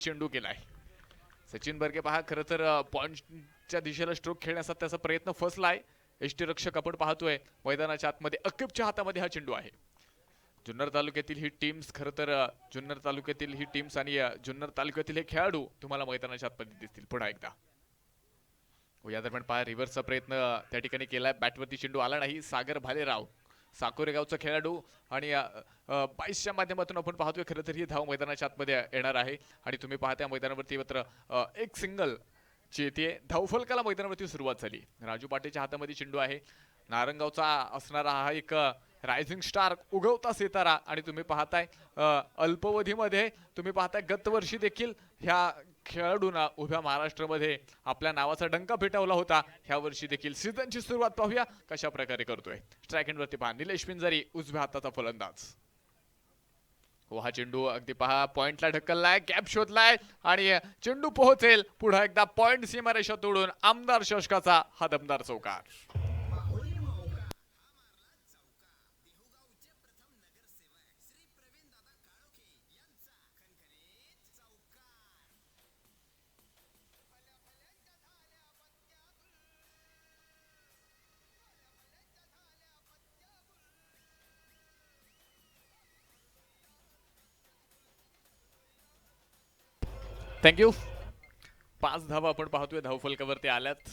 चेंडू केलाय. सचिन बर्गे पहा खरं तर पॉइंटच्या दिशेला स्ट्रोक खेळण्याचा त्याचा प्रयत्न फसलाय. यष्टीरक्षक आपण पाहतोय मैदानाच्या आतमध्ये अकिबच्या हातामध्ये हा चेंडू आहे. जुन्नर तालुक्यातील ही टीम्स खरं तर जुन्नर तालुक्यातील ही टीम्स आणि जुन्नर तालुक्यातील हे खेळाडू तुम्हाला मैदानाच्या आतमध्ये दिसतील पुन्हा एकदा. या दरम्यान पहा रिव्हर्सचा प्रयत्न त्या ठिकाणी केलाय. बॅटवरती चेंडू आला नाही. सागर भालेराव साकोरे गावचा खेळाडू आणि 22च्या माध्यमातून आपण पाहतोय खरं तर ही धाव मैदानाच्या आतमध्ये येणार आहे. आणि तुम्ही पाहता मैदानावरती मात्र एक सिंगल ची येते. धावफलकाला मैदानावरती सुरुवात झाली. राजू पाटेच्या हातामध्ये चेंडू आहे. नारंगावचा असणारा हा एक रायझिंग स्टार उगवता सितारा आणि तुम्ही पाहताय अल्पवधीमध्ये तुम्ही पाहताय गतवर्षी देखील ह्या खेळाडूंना उभ्या महाराष्ट्रामध्ये आपल्या नावाचा डंका पेटवला होता. ह्या वर्षी देखील सीझनची सुरुवात पाहूया कशा प्रकारे करतोय. स्ट्राइक एंडवरती पहा निलेश पिंजारी उजव्या हाताचा फलंदाज. हा चेंडू अगदी पहा पॉइंटला ढकललाय. गॅप शोधलाय आणि चेंडू पोहोचेल पुन्हा एकदा पॉइंट सीमारेषा तोडून आमदार शशकाचा हा दमदार चौकार. थँक्यू. 5 धावा आपण पाहतोय धावफलकावरती आल्यात.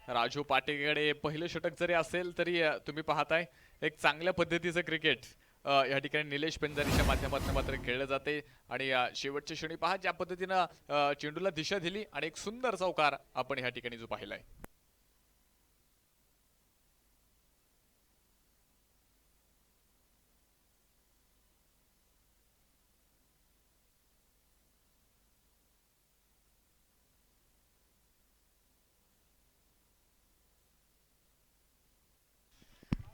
राजू पाटेकडे पहिलं षटक जरी असेल तरी तुम्ही पाहताय एक चांगल्या पद्धतीचं क्रिकेट या ठिकाणी निलेश पेंजारीच्या माध्यमातून मात्र खेळलं जाते. आणि शेवटच्या क्षणी पहा ज्या पद्धतीनं चेंडूला दिशा दिली आणि एक सुंदर चौकार आपण या ठिकाणी जो पाहिलाय.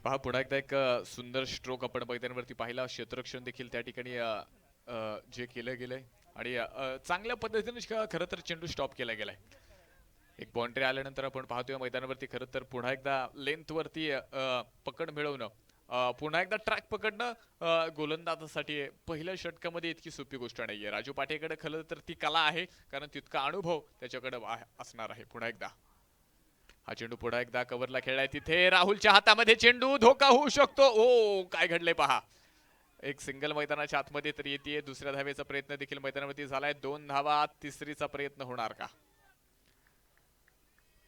पहा पुन्हा एकदा एक सुंदर स्ट्रोक आपण मैदानावरती पाहिला. क्षेत्ररक्षण देखील त्या ठिकाणी जे केलं गेलंय आणि चांगल्या पद्धतीने खरं तर चेंडू स्टॉप केला गेलाय. एक बाउंड्री आल्यानंतर आपण पाहतोय मैदानावरती खरं तर पुन्हा एकदा लेंथ वरती पकड मिळवणं पुन्हा एकदा ट्रॅक पकडणं गोलंदाजासाठी पहिल्या षटकामध्ये इतकी सोपी गोष्ट नाहीये. राजू पाटेकडे खरं तर ती कला आहे कारण तितका अनुभव त्याच्याकडे असणार आहे. पुन्हा एकदा हा चेंडू पुन्हा एकदा कव्हरला खेळलाय. तिथे राहुलच्या हातामध्ये चेंडू धोका होऊ शकतो. ओ काय घडलंय पहा. एक सिंगल मैदानाच्या आतमध्ये तर येते. दुसऱ्या धावेचा प्रयत्न देखील मैदानावरती झालाय. 2 धावा. तिसरीचा प्रयत्न होणार का.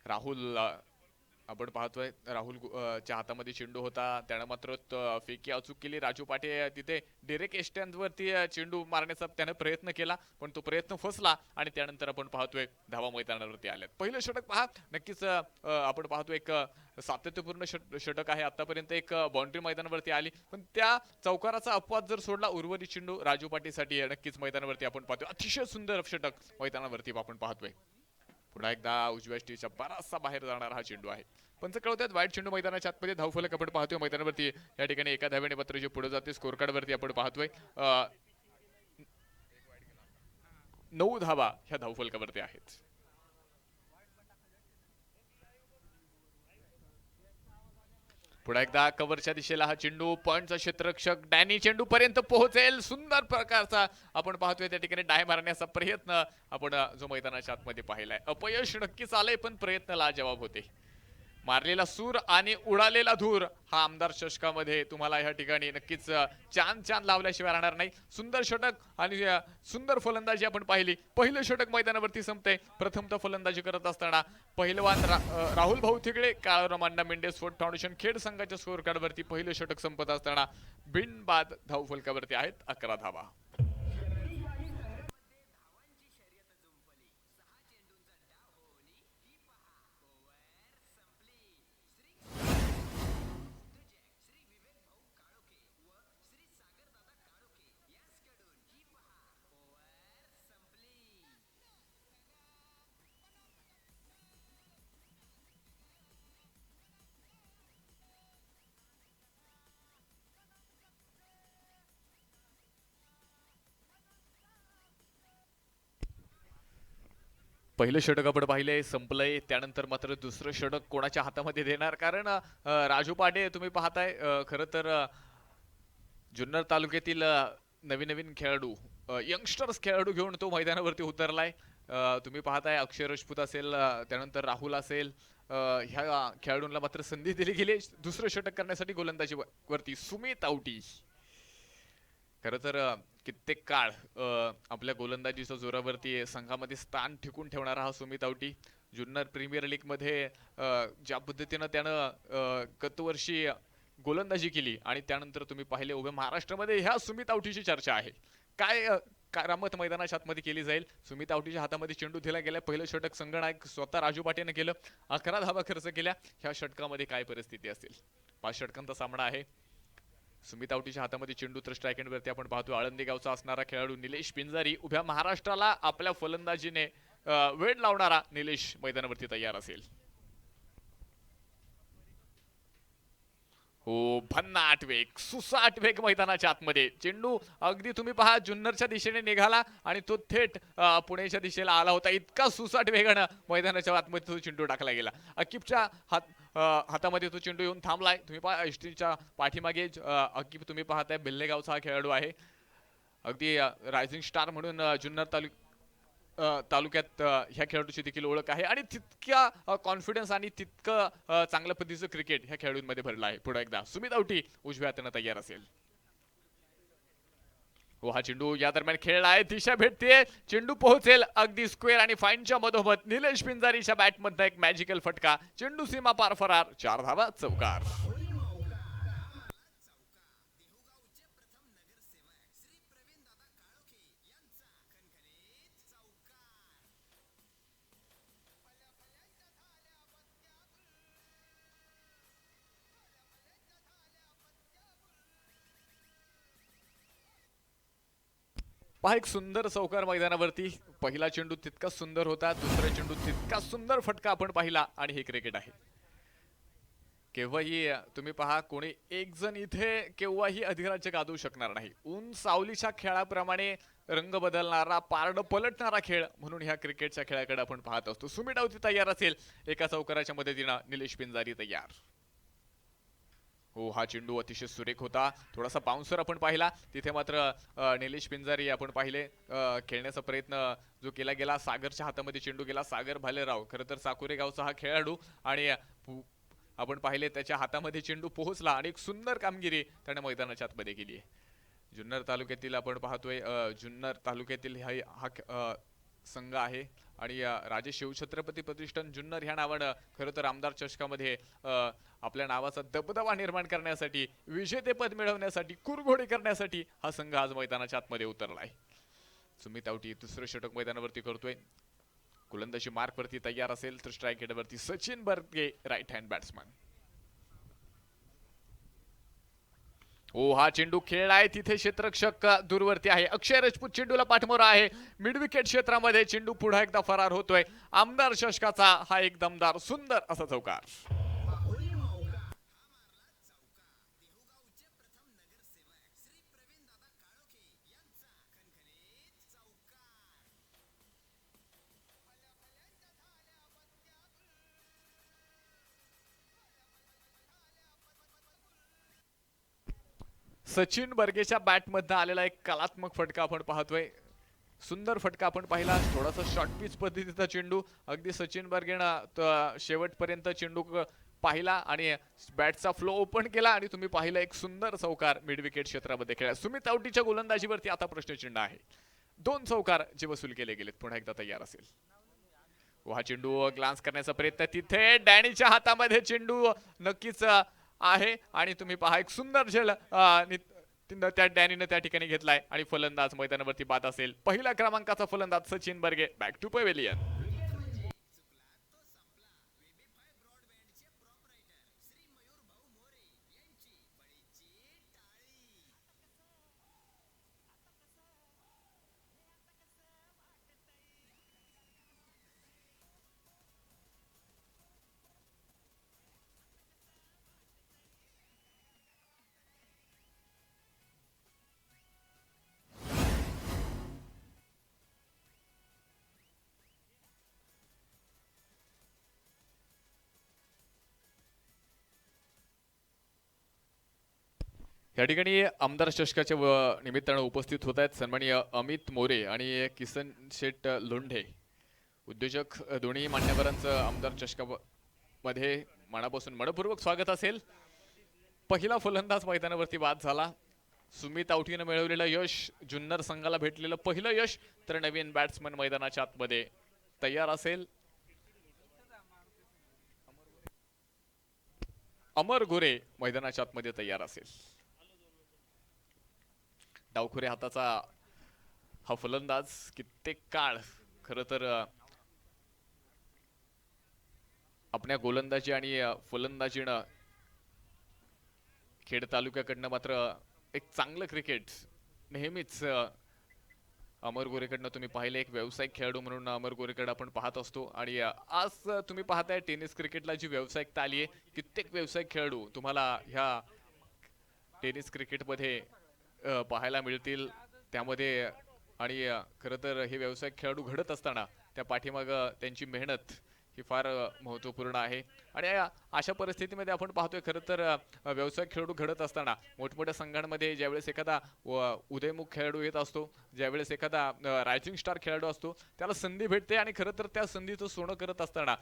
राहुल आपण पाहतोय राहुल च्या हातामध्ये चेंडू होता. त्याने मात्र फेकी अचूक केली. राजू पाटे तिथे डिरेक्ट एस्टँडवरती चेंडू मारण्याचा त्याने प्रयत्न केला पण तो प्रयत्न फसला आणि त्यानंतर आपण पाहतोय धावा मैदानावरती आल्यात. पहिलं षटक पहा नक्कीच आपण पाहतोय एक सातत्यपूर्ण षटक आहे. आतापर्यंत एक बाउंड्री मैदानावरती आली पण त्या चौकाराचा अपवाद जर सोडला उर्वरित चेंडू राजू पाटीसाठी नक्कीच मैदानावरती आपण पाहतोय. अतिशय सुंदर षटक मैदानावरती आपण पाहतोय. पुन्हा एकदा उजव्या स्टेजच्या बराचसा बाहेर जाणारा हा चेंडू आहे. पंच कळवतात वाईट चेंडू मैदानाच्या आतमध्ये धावफलक आपण पाहतोय मैदानावरती या ठिकाणी एका धावेने मात्र जे पुढे जाते. स्कोर कार्ड वरती आपण पाहतोय 9 धावा ह्या धावफलकावरती आहेत. पुन्हा एकदा कव्हरच्या दिशेला हा चेंडू पॉइंटचा क्षेत्ररक्षक डॅनी चेंडू पर्यंत पोहोचेल. सुंदर प्रकारचा आपण पाहतोय त्या ठिकाणी डाय मारण्याचा प्रयत्न आपण जो मैदानाच्या आतमध्ये पाहिलाय. अपयश नक्कीच आलंय पण प्रयत्न लाजवाब होते. मारलेला सूर आणि उडालेला धूर हा आमदार शशकामध्ये तुम्हाला या ठिकाणी नक्कीच चांद चांद लावल्याशिवाय राहणार नाही. सुंदर षटक आणि सुंदर फलंदाजी आपण पाहिली. पहिलं षटक मैदानावरती संपते. प्रथमतः फलंदाजी करत असताना पहिलवान राहुल भाऊ थिगळे काळारामांना मेंढे स्पोर्ट फाउंडेशन खेड संघाच्या स्कोर कार्डवरती पहिलं षटक संपत असताना बिनबाद धावफलकावरती आहेत 11 धावा. पहिलं षटक आपण पाहिलंय संपलंय. त्यानंतर मात्र दुसरं षटक कोणाच्या हातामध्ये देणार कारण राजू पाटे तुम्ही पाहताय खरं तर जुन्नर तालुक्यातील नवीन नवीन खेळाडू यंगस्टर्स खेळाडू घेऊन तो मैदानावरती उतरलाय. तुम्ही पाहताय अक्षय राजपूत असेल, त्यानंतर राहुल असेल, ह्या खेळाडूंना मात्र संधी दिली गेली दुसरं षटक करण्यासाठी. गोलंदाजी वरती सुमित आवटी. खरं तर कित्येक काळ आपल्या गोलंदाजीच्या जोरावरती संघामध्ये स्थान टिकून ठेवणारा हा सुमित आवटी. जुन्नर प्रीमियर लीग मध्ये ज्या पद्धतीनं त्यानं गतवर्षी गोलंदाजी केली आणि त्यानंतर तुम्ही पाहिले उभ्या महाराष्ट्रामध्ये ह्या सुमित आवटीची चर्चा आहे. काय करामत मैदानाच्या आतमध्ये केली जाईल. सुमित आवटीच्या हातामध्ये चेंडू दिला गेला. पहिलं षटक संघनायक स्वतः राजू पाटेने केलं. 11 धावा खर्च केल्या. ह्या षटकामध्ये काय परिस्थिती असेल. 5 षटकांचा सामना आहे. सुमित आवटीच्या हातामध्ये चेंडू तर स्ट्राईक एंडवरती आपण पाहतो आळंदी गावचा असणारा खेळाडू निलेश पिंजारी. उभ्या महाराष्ट्राला आपल्या फलंदाजीने वेळ लावणारा निलेश मैदानावरती तयार असेल. हो, भन्नाट वेग, सुसाट वेग मैदानाच्या आतमध्ये. चेंडू अगदी तुम्ही पहा जुन्नरच्या दिशेने निघाला आणि तो थेट पुण्याच्या दिशेला आला होता. इतका सुसाट वेगानं मैदानाच्या आतमध्ये तो चेंडू टाकला गेला. अकिबच्या हातामध्ये तो चेंडू येऊन थांबलाय. तुम्ही पहा एसटीच्या पाठीमागे अकिब तुम्ही पाहताय बेल्लेगावचा हा खेळाडू आहे. अगदी रायझिंग स्टार म्हणून जुन्नर तालुक्यात ह्या खेळाडूची देखील ओळख आहे आणि तितक्या कॉन्फिडन्स आणि तितकं चांगल्या पद्धतीचं क्रिकेट ह्या खेळाडूंमध्ये भरलं आहे. पुढे एकदा सुमित आवटी उजव्या हाताने तयार असेल. हो, हा चेंडू या दरम्यान खेळला आहे. दिशा भेटते. चेंडू पोहोचेल अगदी स्क्वेअर आणि फाईनच्या मधोमध. निलेश पिंजारीच्या बॅटमधनं एक मॅजिकल फटका. चेंडू सीमा पार फरार. 4 धावा, चौकार. पहा एक सुंदर चौकार मैदानावरती. पहिला चेंडू तितका सुंदर होता, दुसरा चेंडू तितका सुंदर फटका आपण पाहिला आणि हे क्रिकेट आहे. केव्हाही तुम्ही पहा कोणी एक जण इथे केव्हाही अधिराज्य गाजवू शकणार नाही. ऊन सावलीच्या खेळाप्रमाणे रंग बदलणारा, पारड पलटणारा खेळ म्हणून ह्या क्रिकेटच्या खेळाकडे आपण पाहत असतो. सुमित आवटी तयार असेल. एका चौकाराच्या मदतीनं निलेश पिंजारी तयार. हो, हा चेंडू अतिशय सुरेख होता. थोडासा बाउन्सर आपण पाहिला तिथे, मात्र निलेश पिंजारी आपण पाहिले खेळण्याचा प्रयत्न जो केला गेला. सागरच्या हातामध्ये चेंडू गेला. सागर भालेराव खरं तर साकुरे गावचा हा खेळाडू आणि आपण पाहिले त्याच्या हातामध्ये चेंडू पोहोचला आणि एक सुंदर कामगिरी त्याने मैदानाच्या आतमध्ये केली आहे. जुन्नर तालुक्यातील आपण पाहतोय जुन्नर तालुक्यातील हा संघ आहे आणि राजे शिवछत्रपती प्रतिष्ठान जुन्नर ह्या नावानं खरं तर आमदार चषकामध्ये आपल्या नावाचा दबदबा निर्माण करण्यासाठी, विजेतेपद मिळवण्यासाठी, कुरघोडी करण्यासाठी हा संघ आज मैदानाच्या आतमध्ये उतरलाय. सुमित आवटी दुसरं षटक मैदानावरती करतोय. गोलंदाजी मार्क वरती तयार असेल तर स्ट्राईक एंडवरती Sachin Barge right hand batsman. हो, हा चेंडू खेळलाय. तिथे क्षेत्ररक्षक दूरवरती आहे. अक्षय राजपूत चेंडूला पाठमोरा आहे. मिड विकेट क्षेत्रामध्ये चेंडू पुन्हा एकदा फरार होतोय. आमदार चषकाचा हा एक दमदार सुंदर असा चौकार. सचिन बर्गेच्या बॅटमधनं आलेला एक कलात्मक फटका आपण पाहतोय. सुंदर फटका आपण पाहिला. थोडासा शॉर्ट पिच पद्धतीचा चेंडू. अगदी सचिन बर्गेनं शेवटपर्यंत चेंडू पाहिला आणि बॅटचा फ्लो ओपन केला आणि तुम्ही पाहिलं एक सुंदर चौकार मिड विकेट क्षेत्रामध्ये खेळला. सुमित आवटीच्या गोलंदाजीवरती आता प्रश्नचिन्ह आहे. 2 चौकार जे वसूल केले गेलेत. पुन्हा एकदा तयार असेल. हा चेंडू ग्लान्स करण्याचा प्रयत्न. तिथे डॅनीच्या हातामध्ये चेंडू नक्कीच आहे आणि तुम्ही पहा एक सुंदर झेल त्या डॅनीने त्या ठिकाणी घेतलाय आणि फलंदाज मैदानावरती बाद असेल. पहिल्या क्रमांकाचा फलंदाज Sachin Barge. Back to pavilion. या ठिकाणी आमदार चषकाच्या निमित्तानं उपस्थित होत आहेत सन्माननीय अमित मोरे आणि किसन शेठ लोंढे उद्योजक दोन्ही मान्यवरांचं आमदार चषकामध्ये मनापासून मनपूर्वक स्वागत असेल। पहिला फलंदाज मैदानावरती बाद झाला। सुमित आवटीनं मिळवलेलं यश, जुन्नर संघाला भेटलेलं पहिलं यश, तर नवीन बॅट्समन मैदानाच्या आतमध्ये तयार असेल। अमर गोरे मैदानाच्या आतमध्ये तयार असेल। डावखुरे हाताचा हा फलंदाज कित्येक काळ खरं तर आपल्या गोलंदाजी आणि फलंदाजीनं खेड तालुक्याकडनं मात्र एक चांगलं क्रिकेट नेहमीच अमर गोरेकडनं तुम्ही पाहिले। एक व्यावसायिक खेळाडू म्हणून अमर गोरेकडे आपण पाहत असतो आणि आज तुम्ही पाहताय टेनिस क्रिकेटला जी व्यावसायिकता आली आहे, कित्येक व्यावसायिक खेळाडू तुम्हाला ह्या टेनिस क्रिकेटमध्ये पाहायला मिळतील। त्यामध्ये आणि खरं तर हे व्यावसायिक खेळाडू घडत असताना त्या पाठीमाग त्यांची मेहनत ही फार महत्त्वपूर्ण आहे। आणि अशा परिस्थितीमध्ये आपण पाहतोय खरं तर व्यावसायिक खेळाडू घडत असताना मोठमोठ्या संघांमध्ये ज्यावेळेस एखादा उदयमुख खेळाडू येत असतो, ज्यावेळेस एखादा रायझिंग स्टार खेळाडू असतो, त्याला संधी भेटते आणि खरं तर त्या संधीचं सोनं करत असताना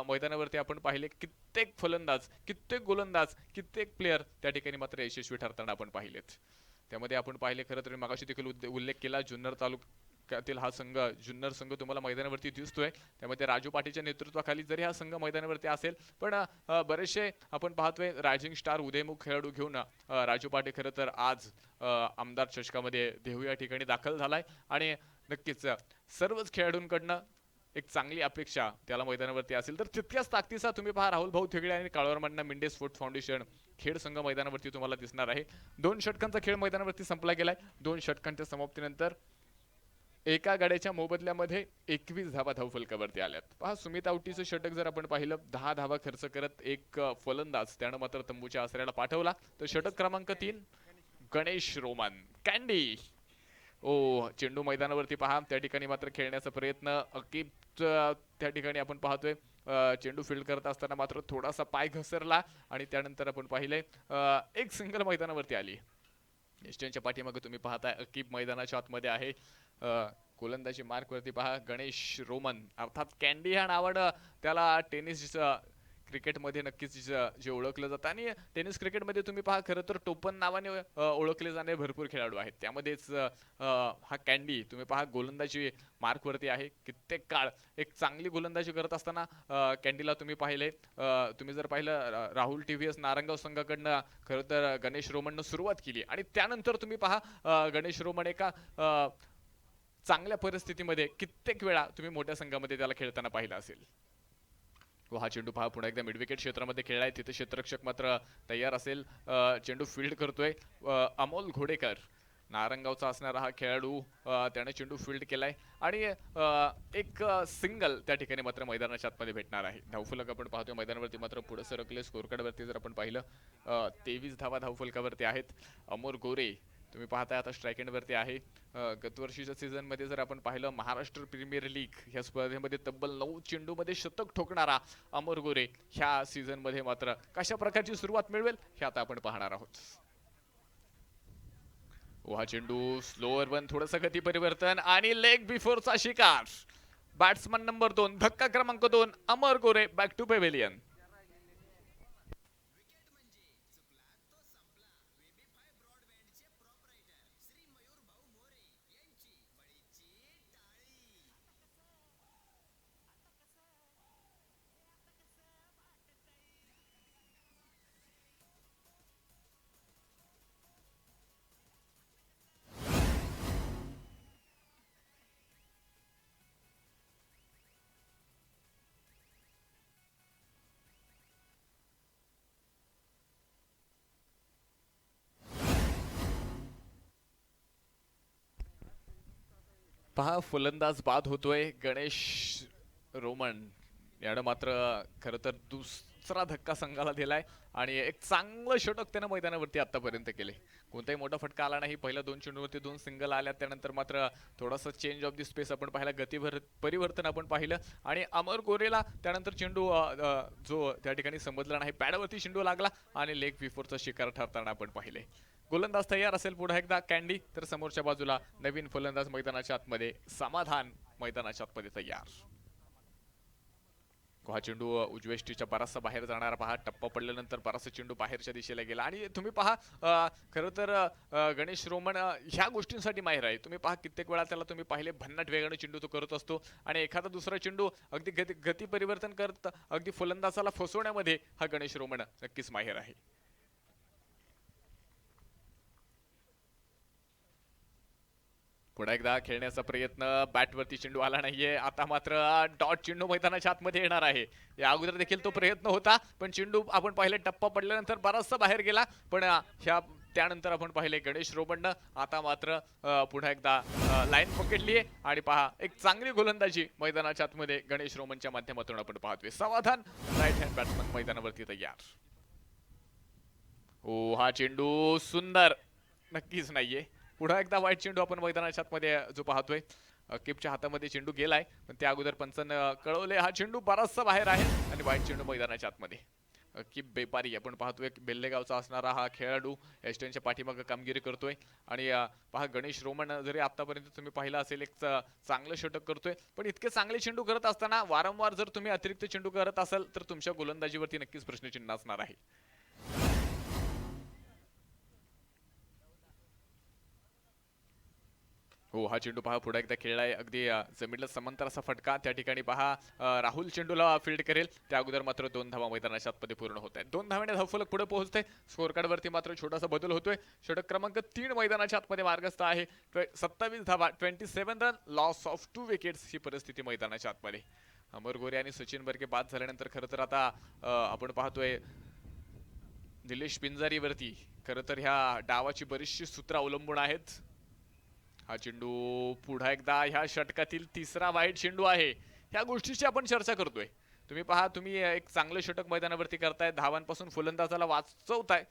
मैदानावरती आपण पाहिले कित्येक फलंदाज, कित्येक गोलंदाज, कित्येक प्लेयर त्या ठिकाणी मात्र यशस्वी ठरताना आपण पाहिलेत। त्यामध्ये आपण पाहिले खरं तर मागाशी देखील उल्लेख केला, जुन्नर तालुक्यातील हा संघ, जुन्नर संघ तुम्हाला मैदानावरती दिसतोय। त्यामध्ये राजू पाटीलच्या नेतृत्वाखाली जरी हा संघ मैदानावरती असेल, पण बरेचसे आपण पाहतोय रायझिंग स्टार उदयमुख खेळाडू घेऊन राजू पाटील खरं तर आज आमदार चषकामध्ये देहू या ठिकाणी दाखल झालाय। आणि नक्कीच सर्वच खेळाडूंकडनं एक चांगली अपेक्षा त्याला मैदानावरती असेल, तर तितक्याच ताकदीचा तुम्ही पहा राहुल भाऊ थिगडे आणि काळवरमधनं मिंडे स्पोर्ट्स फाउंडेशन खेळ संघ मैदानावरती तुम्हाला दिसणार आहे। 2 षटकांचा खेळ मैदानावरती संपला गेलाय। 2 षटकांच्या समाप्तीनंतर एका गाड्याच्या मोबदल्यामध्ये 21 धावा धावफलकावरती आल्यात। पहा सुमित आवटीचं षटक जर आपण पाहिलं, 10 धावा खर्च करत एक फलंदाज त्यानं मात्र तंबूच्या आसऱ्याला पाठवला। तर षटक क्रमांक 3 गणेश रोमन कॅन्डी। चेंडू मैदानावरती पहा, त्या ठिकाणी मात्र खेळण्याचा प्रयत्न अकीब त्या ठिकाणी आपण पाहतोय चेंडू फील्ड करत असताना मात्र थोडासा पाय घसरला आणि त्यानंतर आपण पाहिले एक सिंगल मैदानावरती आली। एस्टनच्या पाठीमागे तुम्ही पाहताय अकीब मैदानाच्या आतमध्ये आहे। गोलंदाजी मार्क वरती पहा गणेश रोमन, अर्थात कॅन्डी ह्या नावानं त्याला टेनिस क्रिकेटमध्ये नक्कीच जे ओळखलं जातं। आणि टेनिस क्रिकेटमध्ये तुम्ही पहा खरं तर टोपन नावाने ओळखले जाणारे भरपूर खेळाडू आहेत। त्यामध्येच हा कॅन्डी तुम्ही पहा गोलंदाजी मार्क वरती आहे। कित्येक काळ एक चांगली गोलंदाजी करत असताना कॅन्डीला तुम्ही पाहिले, तुम्ही जर पाहिलं राहुल TVS नारंगाव संघाकडनं खरं तर गणेश रोमननं सुरुवात केली आणि त्यानंतर तुम्ही पहा गणेश रोमन एका चांगल्या परिस्थितीमध्ये कित्येक वेळा तुम्ही मोठ्या संघामध्ये त्याला खेळताना पाहिलं असेल। हा चेंडू पहा पुन्हा एकदा मिड विकेट क्षेत्रामध्ये खेळलाय, तिथे क्षेत्ररक्षक मात्र तयार असेल। चेंडू फील्ड करतोय अमोल घोडेकर, नारंगावचा असणारा हा खेळाडू, त्याने चेंडू फील्ड केलाय आणि एक सिंगल त्या ठिकाणी मात्र मैदानाच्या आतमध्ये भेटणार आहे। धावफलक आपण पाहतोय मैदानावरती मात्र पुढे सरकले। स्कोर कार्डवरती जर आपण पाहिलं 23 धावा धावफलकावरती आहेत। अमोल गोरे तुम्ही पाहताय आता स्ट्राइक एंड वरती आहे। गतवर्षीच्या सीझन मध्ये जर आपण पाहिलं महाराष्ट्र प्रीमियर लीग ह्या स्पर्धेमध्ये तब्बल 9 चेंडूमध्ये शतक ठोकणारा अमर गोरे ह्या सीझन मध्ये मात्र कशा प्रकारची सुरुवात मिळवेल हे आता आपण पाहणार आहोत। हा चेंडू स्लोअर वन, थोडंसं गती परिवर्तन आणि लेग बिफोरचा शिकार। बॅट्समन नंबर 2, धक्का क्रमांक 2 अमर गोरे बॅक टू पेव्हिलियन। पहा फलंदाज बाद होतोय गणेश रोमन यानं मात्र खरं तर दुसरा धक्का संघाला दिलाय आणि एक चांगलं षटक त्यानं मैदानावरती आतापर्यंत केले। कोणताही मोठा फटका आला नाही। पहिल्या 2 चेंडूवरती 2 सिंगल आल्या, त्यानंतर मात्र थोडासा चेंज ऑफ द स्पेस आपण पाहिला, परिवर्तन आपण पाहिलं आणि अमर गोरेला त्यानंतर चेंडू जो त्या ठिकाणी समजला नाही, पॅडवरती चेंडू लागला आणि लेग बिफोरचा शिकार ठरताना आपण पाहिले। गोलंदाज तयार असेल पुन्हा एकदा कॅन्डी, तर समोरच्या बाजूला नवीन फलंदाज मैदानाच्या आतमध्ये समाधान मैदानाच्या आतमध्ये तयार. हा चेंडू उजवेष्टीच्या बराचसा बाहेर जाणारा पहा, टप्पा पडल्यानंतर बराचसा चेंडू बाहेरच्या दिशेला गेला. आणि तुम्ही पहा खरं तर गणेश रोमन ह्या गोष्टींसाठी माहिर आहे. तुम्ही पहा कित्येक वेळा त्याला तुम्ही पाहिले भन्नाट वेगाने चेंडू तो करत असतो आणि एखादा दुसरा चेंडू अगदी गती परिवर्तन करत अगदी फलंदाजाला फसवण्यामध्ये हा गणेश रोमन नक्कीच माहिर आहे. पुन्हा एकदा खेळण्याचा प्रयत्न, बॅटवरती चेंडू आला नाहीये. आता मात्र डॉट चेंडू मैदानाच्या आतमध्ये येणार आहे. या अगोदर देखील तो प्रयत्न होता, पण चेंडू आपण पाहिले टप्पा पडल्यानंतर बराचसा बाहेर गेला. पण त्यानंतर आपण पाहिले गणेश रोमननं आता मात्र पुन्हा एकदा लाईन पकडली आहे. आणि पहा एक चांगली गोलंदाजी मैदानाच्या आतमध्ये गणेश रोमनच्या माध्यमातून आपण पाहतोय. समाधान राईट हँड बॅट्समन मैदानावरती तयार. हो, हा चेंडू सुंदर नक्कीच नाहीये. पुन्हा एकदा वाईट चेंडू आपण मैदानाच्या आतमध्ये जो पाहतोय. किपच्या हातामध्ये चेंडू गेलाय, पण त्या अगोदर पंचन कळवले हा चेंडू बराचसा बाहेर आहे आणि वाईट चेंडू मैदानाच्या आतमध्ये. किप बेपारी आपण पाहतोय बेल्लेगावचा असणारा हा खेळाडू एस्टनच्या पाठीमागे कामगिरी करतोय. आणि पहा गणेश रोमन जरी आतापर्यंत तुम्ही पाहिलं असेल एक चांगलं षटक करतोय, पण इतके चांगले चेंडू करत असताना वारंवार जर तुम्ही अतिरिक्त चेंडू करत असाल तर तुमच्या गोलंदाजीवरती नक्कीच प्रश्नचिन्ह असणार आहे. हो, हा चेंडू पहा पुढे एकदा खेळलाय, अगदी जमिनीला समांतर असा फटका. त्या ठिकाणी पहा राहुल चेंडूला फील्ड करेल, त्या अगोदर मात्र 2 धावा मैदानाच्या आतमध्ये पूर्ण होत आहेत. 2 धावाने धावफलक पुढे पोहोचते. स्कोर कार्ड वरती मात्र छोटासा बदल होतोय. षटक क्रमांक 3 मैदानाच्या आतमध्ये मार्गस्थ आहे. 27 धावा, 27 रन, लॉस ऑफ 2 विकेट्स ही परिस्थिती मैदानाच्या आतमध्ये. अमर गोरे आणि सचिन बर्गे बाद झाल्यानंतर खरं तर आता आपण पाहतोय निलेश पिंजारीवरती खरं तर ह्या डावाची बरीचशी सूत्र अवलंबून आहेत. हा चेंडू पुन्हा एकदा ह्या षटकातील तिसरा वाईट चेंडू आहे. ह्या गोष्टीची आपण चर्चा करतोय. तुम्ही पहा, तुम्ही एक चांगलं षटक मैदानावरती करताय, धावांपासून फलंदाजाला वाचवताय,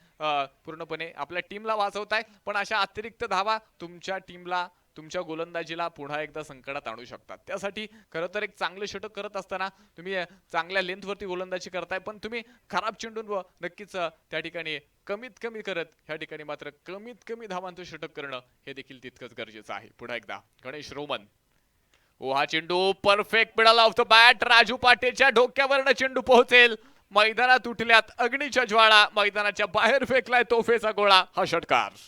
पूर्णपणे आपल्या टीमला वाचवताय, पण अशा अतिरिक्त धावा तुमच्या टीमला तुमच्या गोलंदाजीला पुन्हा एकदा संकटात आणू शकतात. त्यासाठी खरं तर एक चांगलं षटक करत असताना तुम्ही चांगल्या लेंथवरती गोलंदाजी करताय, पण तुम्ही खराब चेंडूंवर नक्कीच त्या ठिकाणी कमीत कमी करत ह्या ठिकाणी मात्र कमीत कमी धावांचं षटक करणं हे देखील तितकंच गरजेचं आहे. पुन्हा एकदा गणेश रोमन. ओ, हा चेंडू परफेक्ट मिळाला ऑफ द बॅट. राजू पाटेच्या डोक्यावरनं चेंडू पोहोचेल. मैदानात उठल्यात अग्नीच्या ज्वाळा, मैदानाच्या बाहेर फेकलाय तोफेचा गोळा. हा षटकार.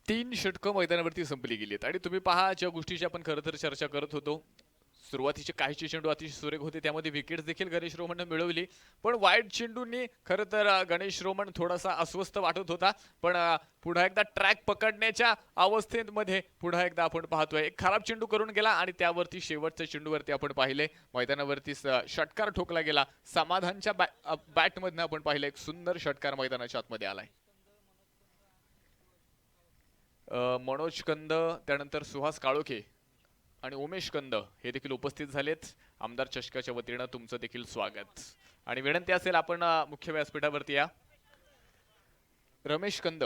तीन षटकं मैदानावरती संपली गेलीत. आणि तुम्ही पहा, ज्या गोष्टीची आपण खरं तर चर्चा करत होतो, सुरुवातीचे काहीचे चेंडू अतिशय सुरेख होते, त्यामध्ये विकेट्स देखील गणेश रोमनने मिळवली. पण वाईट चेंडूंनी खरं तर गणेश रोमन थोडासा अस्वस्थ वाटत होता. पण पुन्हा एकदा ट्रॅक पकडण्याच्या अवस्थेमध्ये पुन्हा एकदा आपण पाहतोय एक खराब चेंडू करून गेला आणि त्यावरती शेवटच्या चेंडूवरती आपण पाहिले मैदानावरती षटकार ठोकला गेला. समाधानच्या बॅटमधनं आपण पाहिलं एक सुंदर षटकार मैदानाच्या आतमध्ये आलाय. मनोज कंद, त्यानंतर सुहास काळोखे आणि उमेश कंद हे देखील उपस्थित झालेत. आमदार चषकाच्या वतीनं तुमचं देखील स्वागत. आणि विनंती असेल आपण मुख्य व्यासपीठावरती या. रमेश कंद,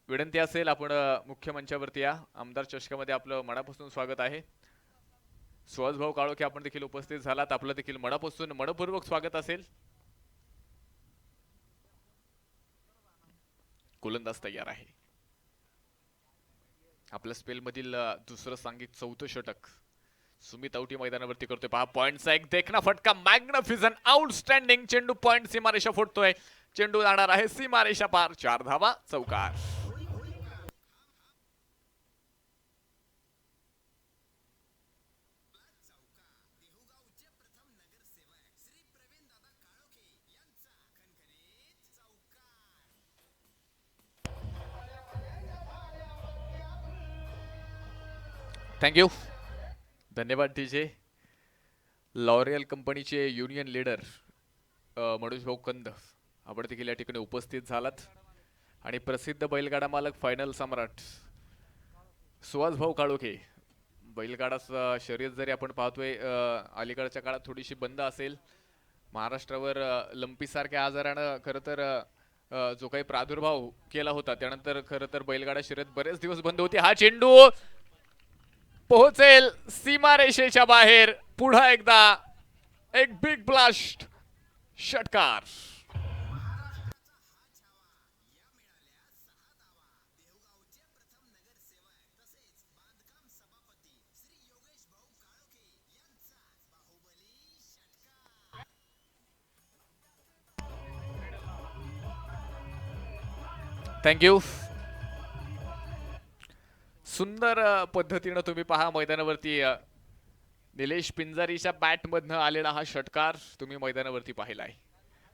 विनंती असेल आपण मुख्य मंचावरती या. आमदार चषकामध्ये आपलं मनापासून स्वागत आहे. सुहास भाऊ काळोखे आपण देखील उपस्थित झालात, आपलं देखील मनापासून मनपूर्वक स्वागत असेल. गोलंदाज तयार आहे. आपल्या स्पेल मधील दुसरं सांघिक चौथं षटक सुमित औटी मैदानावरती करतोय. पहा, पॉइंटचा एक देखना फटका, मॅग्निफिसंट, आउटस्टँडिंग चेंडू पॉइंट सीमारेषा फुटतोय. चेंडू जाणार आहे सीमारेषा पार. 4 धावा, चौकार. थँक्यू. धन्यवाद डीजे. लॉरियल कंपनीचे युनियन लीडर मनोज भाऊ कंद आपण देखील या ठिकाणी उपस्थित झालात आणि प्रसिद्ध बैलगाडा मालक फायनल सम्राट सुहास भाऊ काळोखे. बैलगाडा शर्यत जरी आपण पाहतोय अलीकडच्या काळात थोडीशी बंद असेल, महाराष्ट्रावर लंपी सारख्या आजारानं खरं तर जो काही प्रादुर्भाव केला होता त्यानंतर खरं तर बैलगाडा शर्यत बरेच दिवस बंद होती. हा चेंडू पोहोचेल सीमारेषेच्या बाहेर. पुन्हा एकदा एक बिग ब्लास्ट षटकार. थँक्यू. सुंदर पद्धतीनं तुम्ही पहा मैदानावरती निलेश पिंजारीच्या बॅट मधनं आलेला हा षटकार तुम्ही मैदानावरती पाहिलाय.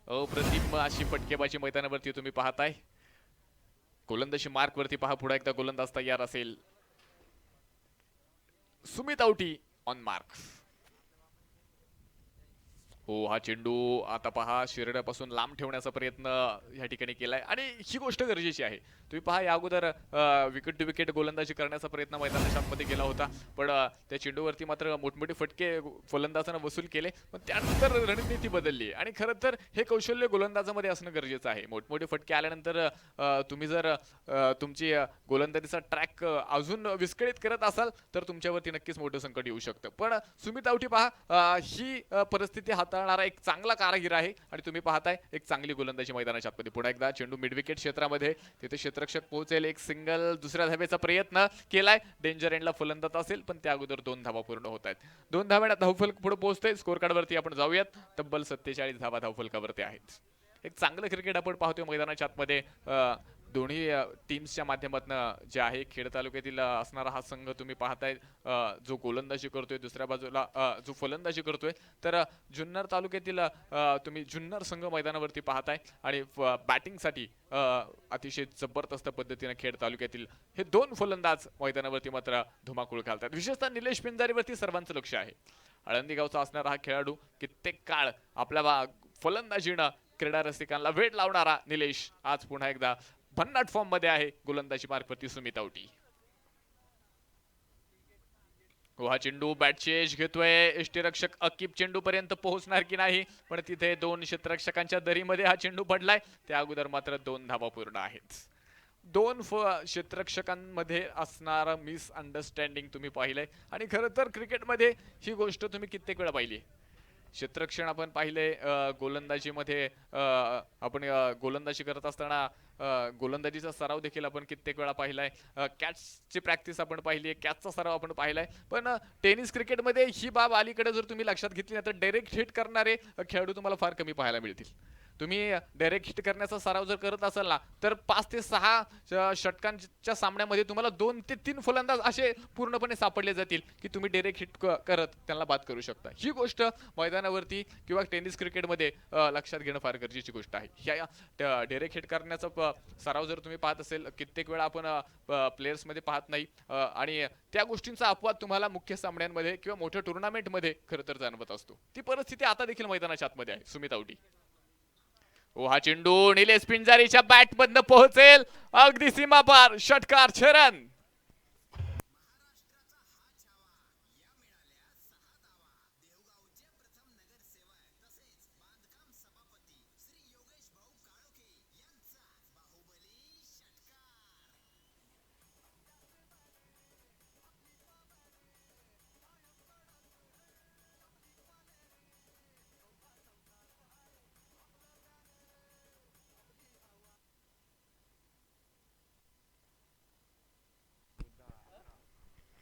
अप्रतिम अशी फटकेबाजी मैदानावरती तुम्ही पाहताय. गोलंदाजी मार्क वरती पहा. पुढे एकदा गोलंदाज तयार असेल. Sumit Auti on mark. हो, हा चेंडू आता पहा शिरड्यापासून लांब ठेवण्याचा प्रयत्न या ठिकाणी केलाय आणि ही गोष्ट गरजेची आहे. तुम्ही पहा या अगोदर विकेट टू विकेट गोलंदाजी करण्याचा प्रयत्न मैदानाच्या आतमध्ये केला होता, पण त्या चेंडूवरती मात्र मोठमोठे फटके फलंदाजानं वसूल केले. पण त्यानंतर रणनीती बदलली आणि खरं तर हे कौशल्य गोलंदाजामध्ये असणं गरजेचं आहे. मोठमोठे फटके आल्यानंतर तुम्ही जर तुमची गोलंदाजीचा ट्रॅक अजून विस्कळीत करत असाल तर तुमच्यावरती नक्कीच मोठं संकट येऊ शकतं. पण सुमित औटी पहा ही परिस्थिती हाताळणारा एक चांगला कारागीर आहे आणि तुम्ही पाहताय एक चांगली गोलंदाजी मैदानाच्या आतमध्ये. पुन्हा एकदा चेंडू मिड विकेट क्षेत्रामध्ये, तिथे क्षेत्ररक्षक पोहोचेल. एक सिंगल दुसऱ्या धावेचा प्रयत्न केलाय. डेंजर एंडला फलंदाज असेल पण त्या अगोदर 2 धावा पूर्ण होत आहेत. 2 धाव्यात धावफलक पुढे पोहोचतोय. स्कोर कार्ड वरती आपण जाऊयात. तब्बल 47 धावा धावफलकावरती आहेत. एक चांगलं क्रिकेट आपण पाहतोय मैदानाच्या आतमध्ये. दोन्ही टीम्सच्या माध्यमातून जे आहे खेड तालुक्यातील असणारा हा संघ तुम्ही पाहताय जो गोलंदाजी करतोय, दुसऱ्या बाजूला जो फलंदाजी करतोय. तर जुन्नर तालुक्यातील तुम्ही जुन्नर संघ मैदानावरती पाहताय आणि बॅटिंगसाठी अतिशय जबरदस्त पद्धतीने खेड तालुक्यातील हे 2 फलंदाज मैदानावरती मात्र धुमाकूळ घालतात. विशेषतः निलेश पिंजारीवरती सर्वांचं लक्ष आहे. आळंदी गावचा असणारा हा खेळाडू कित्येक काळ आपल्या फलंदाजीनं क्रीडा रसिकांना वेळ लावणारा निलेश आज पुन्हा एकदा भन्नाट फॉर्म मध्ये आहे. गोलंदाजी मार्फत सुमित औटी. हा चेंडू बॅटची एज घेतोय. यष्टीरक्षक अकीब चेंडू पर्यंत पोहोचणार की नाही, पण तिथे 2 क्षेत्ररक्षकांच्या दरीमध्ये हा चेंडू पडलाय. त्या अगोदर मात्र 2 धावा पूर्ण आहेत. 2 क्षेत्ररक्षकांमध्ये असणारा मिस अंडरस्टँडिंग तुम्ही पाहिलंय आणि खरं तर क्रिकेटमध्ये ही गोष्ट तुम्ही कित्येक वेळा पाहिली. क्षेत्ररक्षण आपण पाहिले, गोलंदाजीमध्ये आपण गोलंदाजी करत असताना गोलंदाजीचा सराव देखील आपण कित्येक वेळा पाहिलाय. कॅचची प्रॅक्टिस आपण पाहिली आहे, कॅचचा सराव आपण पाहिलाय. पण टेनिस क्रिकेटमध्ये ही बाब अलीकडे जर तुम्ही लक्षात घेतली ना तर डायरेक्ट हिट करणारे खेळाडू तुम्हाला फार कमी पाहायला मिळतील. तुम्ही डायरेक्ट हिट करण्याचा सराव जर करत असाल ना तर 5 ते 6 षटकांच्या सामन्यामध्ये तुम्हाला 2 ते 3 फलंदाज असे पूर्णपणे सापडले जातील की तुम्ही डायरेक्ट हिट करत त्यांना बाद करू शकता. ही गोष्ट मैदानावरती किंवा टेनिस क्रिकेटमध्ये लक्षात घेणं फार गरजेची गोष्ट आहे. ह्या डायरेक्ट हिट करण्याचा सराव जर तुम्ही पाहत असेल कित्येक वेळा आपण प्लेयर्समध्ये पाहत नाही आणि त्या गोष्टींचा अपवाद तुम्हाला मुख्य सामन्यांमध्ये किंवा मोठ्या टुर्नामेंटमध्ये खरं तर जाणवत असतो. ती परिस्थिती आता देखील मैदानाच्या आतमध्ये आहे. सुमित औटी. हा चेंडू निलेश पिंजारीच्या बॅट मधनं पोहोचेल अगदी सीमापार. षटकार छरन.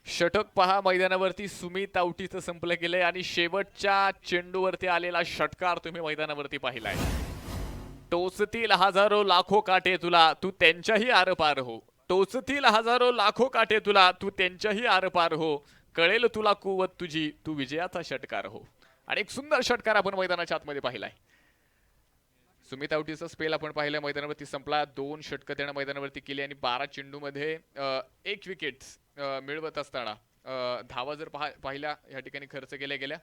षटक पहा मैदानावरती सुमित औटीचं संपलं गेलंय आणि शेवटच्या चेंडूवरती आलेला षटकार तुम्ही मैदानावरती पाहिलाय. टोचतील हजारो लाखो काटे तुला, तू त्यांच्याही आरपार हो. टोचतील हजारो लाखो काटे तुला, तू त्यांच्याही आरपार हो. कळेल तुला कुवत तुझी, तू विजयाचा षटकार हो. आणि एक सुंदर षटकार आपण मैदानाच्या आतमध्ये पाहिलाय. सुमित औटीचा स्पेल आपण पाहिलं मैदानावरती संपला. 2 षटकं त्यानं मैदानावरती केली आणि 12 चेंडूमध्ये 1 विकेट मिळवत असताना धावा जर पाहिल्या या ठिकाणी खर्च केल्या गेल्या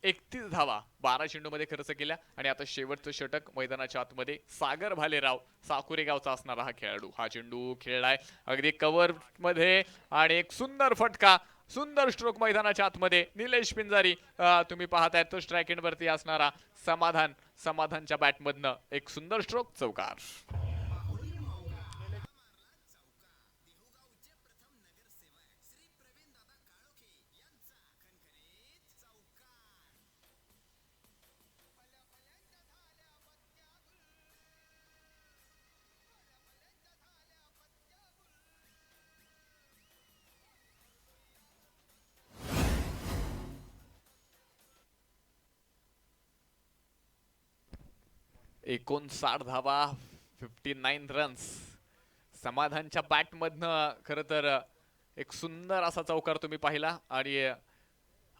31 धावा 12 चेंडूमध्ये खर्च केल्या आणि आता शेवटचं षटक मैदानाच्या आतमध्ये सागर भालेराव साकुरे गावचा असणारा हा खेळाडू हा चेंडू खेळलाय अगदी कव्हर मध्ये आणि एक सुंदर फटका सुंदर स्ट्रोक मैदानाच्या आतमध्ये निलेश पिंजारी तुम्ही पाहताय तो स्ट्राइक एंड वरती असणारा समाधानच्या बॅटमधनं एक सुंदर स्ट्रोक चौकार. एकोणसाठ धावा 59 रन्स समाधानच्या बॅटमधनं खरं तर एक सुंदर असा चौकार तुम्ही पाहिला आणि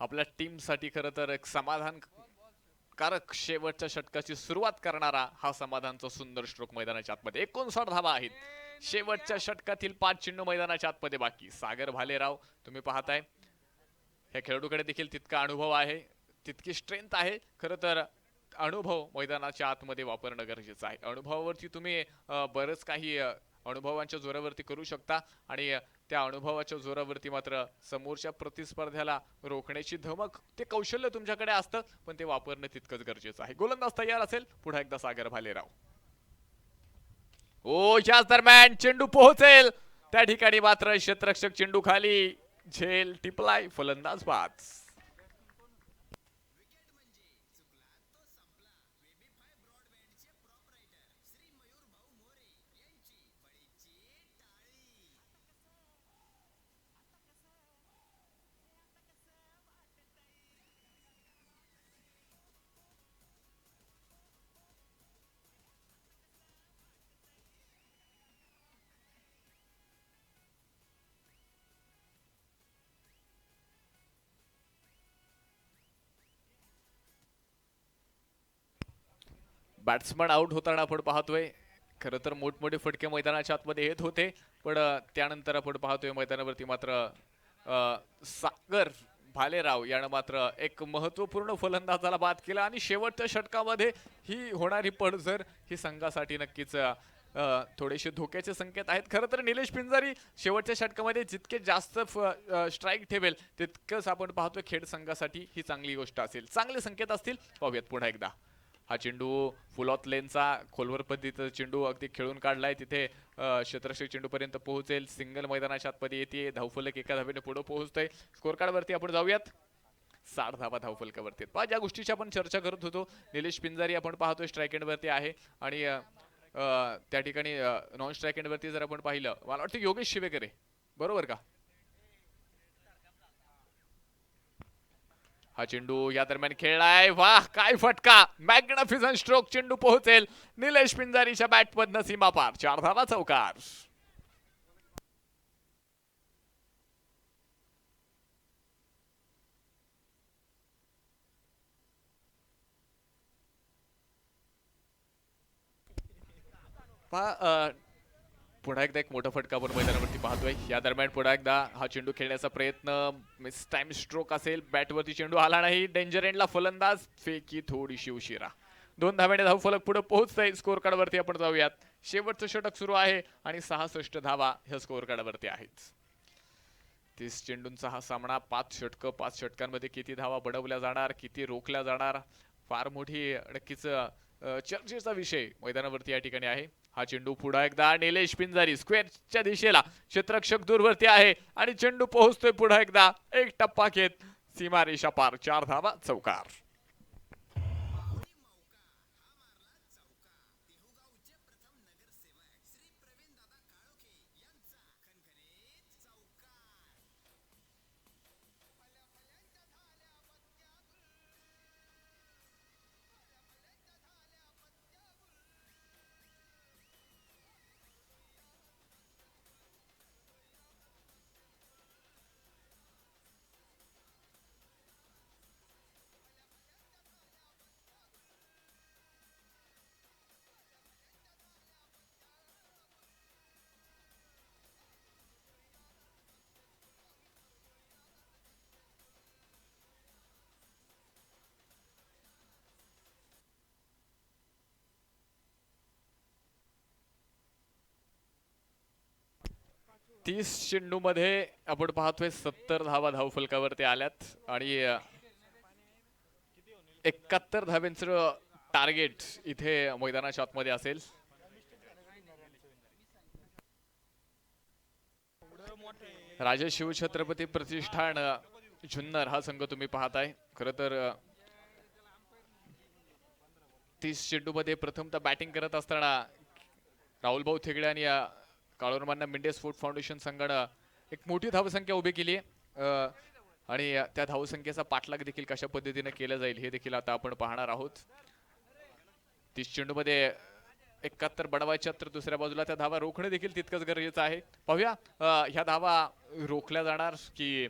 आपल्या टीमसाठी खरं तर एक समाधानकारक शेवटच्या षटकाची सुरुवात करणारा हा समाधानचा सुंदर स्ट्रोक मैदानाच्या आतमध्ये 59 धावा आहेत शेवटच्या षटकातील 5 चेंडू मैदानाच्या आतमध्ये बाकी. सागर भालेराव तुम्ही पाहताय ह्या खेळाडूकडे देखील तितका अनुभव आहे तितकी स्ट्रेंथ आहे खरं तर अनुभव मैदानाच्या आतमध्ये वापरणं गरजेचं आहे. अनुभवावरती तुम्ही बरंच काही अनुभवांच्या जोरावरती करू शकता आणि त्या अनुभवाच्या जोरावरती मात्र समोरच्या प्रतिस्पर्ध्याला रोखण्याची धमक ते कौशल्य तुमच्याकडे असतं पण ते वापरणं तितकंच गरजेचं आहे. गोलंदाज तयार असेल पुन्हा एकदा सागर भालेराव. ओ याच दरम्यान चेंडू पोहोचेल त्या ठिकाणी मात्र क्षेत्ररक्षक चेंडू खाली झेल टिपलाय फलंदाज बाद. बॅट्समन आउट होताना आपण पाहतोय खरं तर मोठमोठे फटके मैदानाच्या आतमध्ये येत होते पण त्यानंतर आपण पाहतोय मैदानावरती मात्र सागर भालेराव यानं मात्र एक महत्वपूर्ण फलंदाजाला बाद केला आणि शेवटच्या षटकामध्ये ही होणारी पडझड ही संघासाठी नक्कीच थोडेसे धोक्याचे संकेत आहेत. खरं तर निलेश पिंजारी शेवटच्या षटकामध्ये जितके जास्त स्ट्राईक ठेवेल तितकंच आपण पाहतोय खेड संघासाठी ही चांगली गोष्ट असेल चांगले संकेत असतील. पाहूयात पुन्हा एकदा हा चेंडू फुल ऑफ लेनचा खोलवर पद्धतीचा चेंडू अगदी खेळून काढलाय तिथे क्षेत्ररक्षक चेंडू पर्यंत पोहोचेल सिंगल मैदानाच्या आतमध्ये येते धावफलक एका धावेने पुढे पोहोचतोय. स्कोर कार्ड वरती आपण जाऊयात 60 धावा धावफलकावरती ज्या गोष्टीची आपण चर्चा करत होतो निलेश पिंजारी आपण पाहतोय स्ट्राइक एंड वरती आहे आणि त्या ठिकाणी नॉन स्ट्राइक एंड वरती जर आपण पाहिलं मला वाटतं योगेश शिवेकरे बरोबर का हा चेंडू या दरम्यान खेळलाय वाह काय फटका मॅग्निफिसंट स्ट्रोक चेंडू पोहोचेल निलेश पिंजारीच्या बॅटमधनं सीमा पार 4 धावा चौकार. पुन्हा एकदा एक मोठा फटका आपण मैदानावरती पाहतोय या दरम्यान पुन्हा एकदा हा चेंडू खेळण्याचा प्रयत्न मिस टाइम स्ट्रोक असेल बॅटवरती चेंडू आला नाही डेंजर एंडला फलंदाज फेकी थोडीशी उशिरा 2 धाव्याने धावफलक पुढे पोहोचतोय. स्कोर कार्ड वरती आपण जाऊयात शेवटचं षटक सुरू आहे आणि 66 धावा ह्या स्कोर कार्ड वरती आहेत. 30 चेंडूंचा हा सामना 5 षटकांमध्ये किती धावा बडवल्या जाणार किती रोखल्या जाणार फार मोठी नक्कीच चर्चेचा विषय मैदानावरती या ठिकाणी आहे. हा चेंडू पुढा एकदा निलेश पिंजारी स्क्वेअरच्या दिशेला क्षेत्ररक्षक दूरवरती आहे आणि चेंडू पोहोचतोय पुढा एकदा एक टप्पा घेत सीमारेषा पार 4 धावा चौकार. 30 चेंडूमध्ये आपण पाहतोय 70 धावा धावफलकावरती आल्यात आणि 71 धाब्यांचं टार्गेट इथे मैदानाच्या आतमध्ये असेल. राजे शिवछत्रपती प्रतिष्ठान जुन्नर हा संघ तुम्ही पाहताय. खरं तर 30 चेंडूमध्ये प्रथमतः बॅटिंग करत असताना राहुल भाऊ थेगडे आणि काळोरमांना मिंडे स्पोर्ट फाउंडेशन संघानं एक मोठी धावसंख्या उभी केली आणि त्या धावसंख्येचा पाठलाग देखील कशा पद्धतीने केला जाईल हे देखील आता आपण पाहणार आहोत. 30 चेंडूमध्ये 71 बडवायच्या तर दुसऱ्या बाजूला त्या धावा रोखणे देखील तितकंच गरजेचं आहे. पाहूया ह्या धावा रोखल्या जाणार की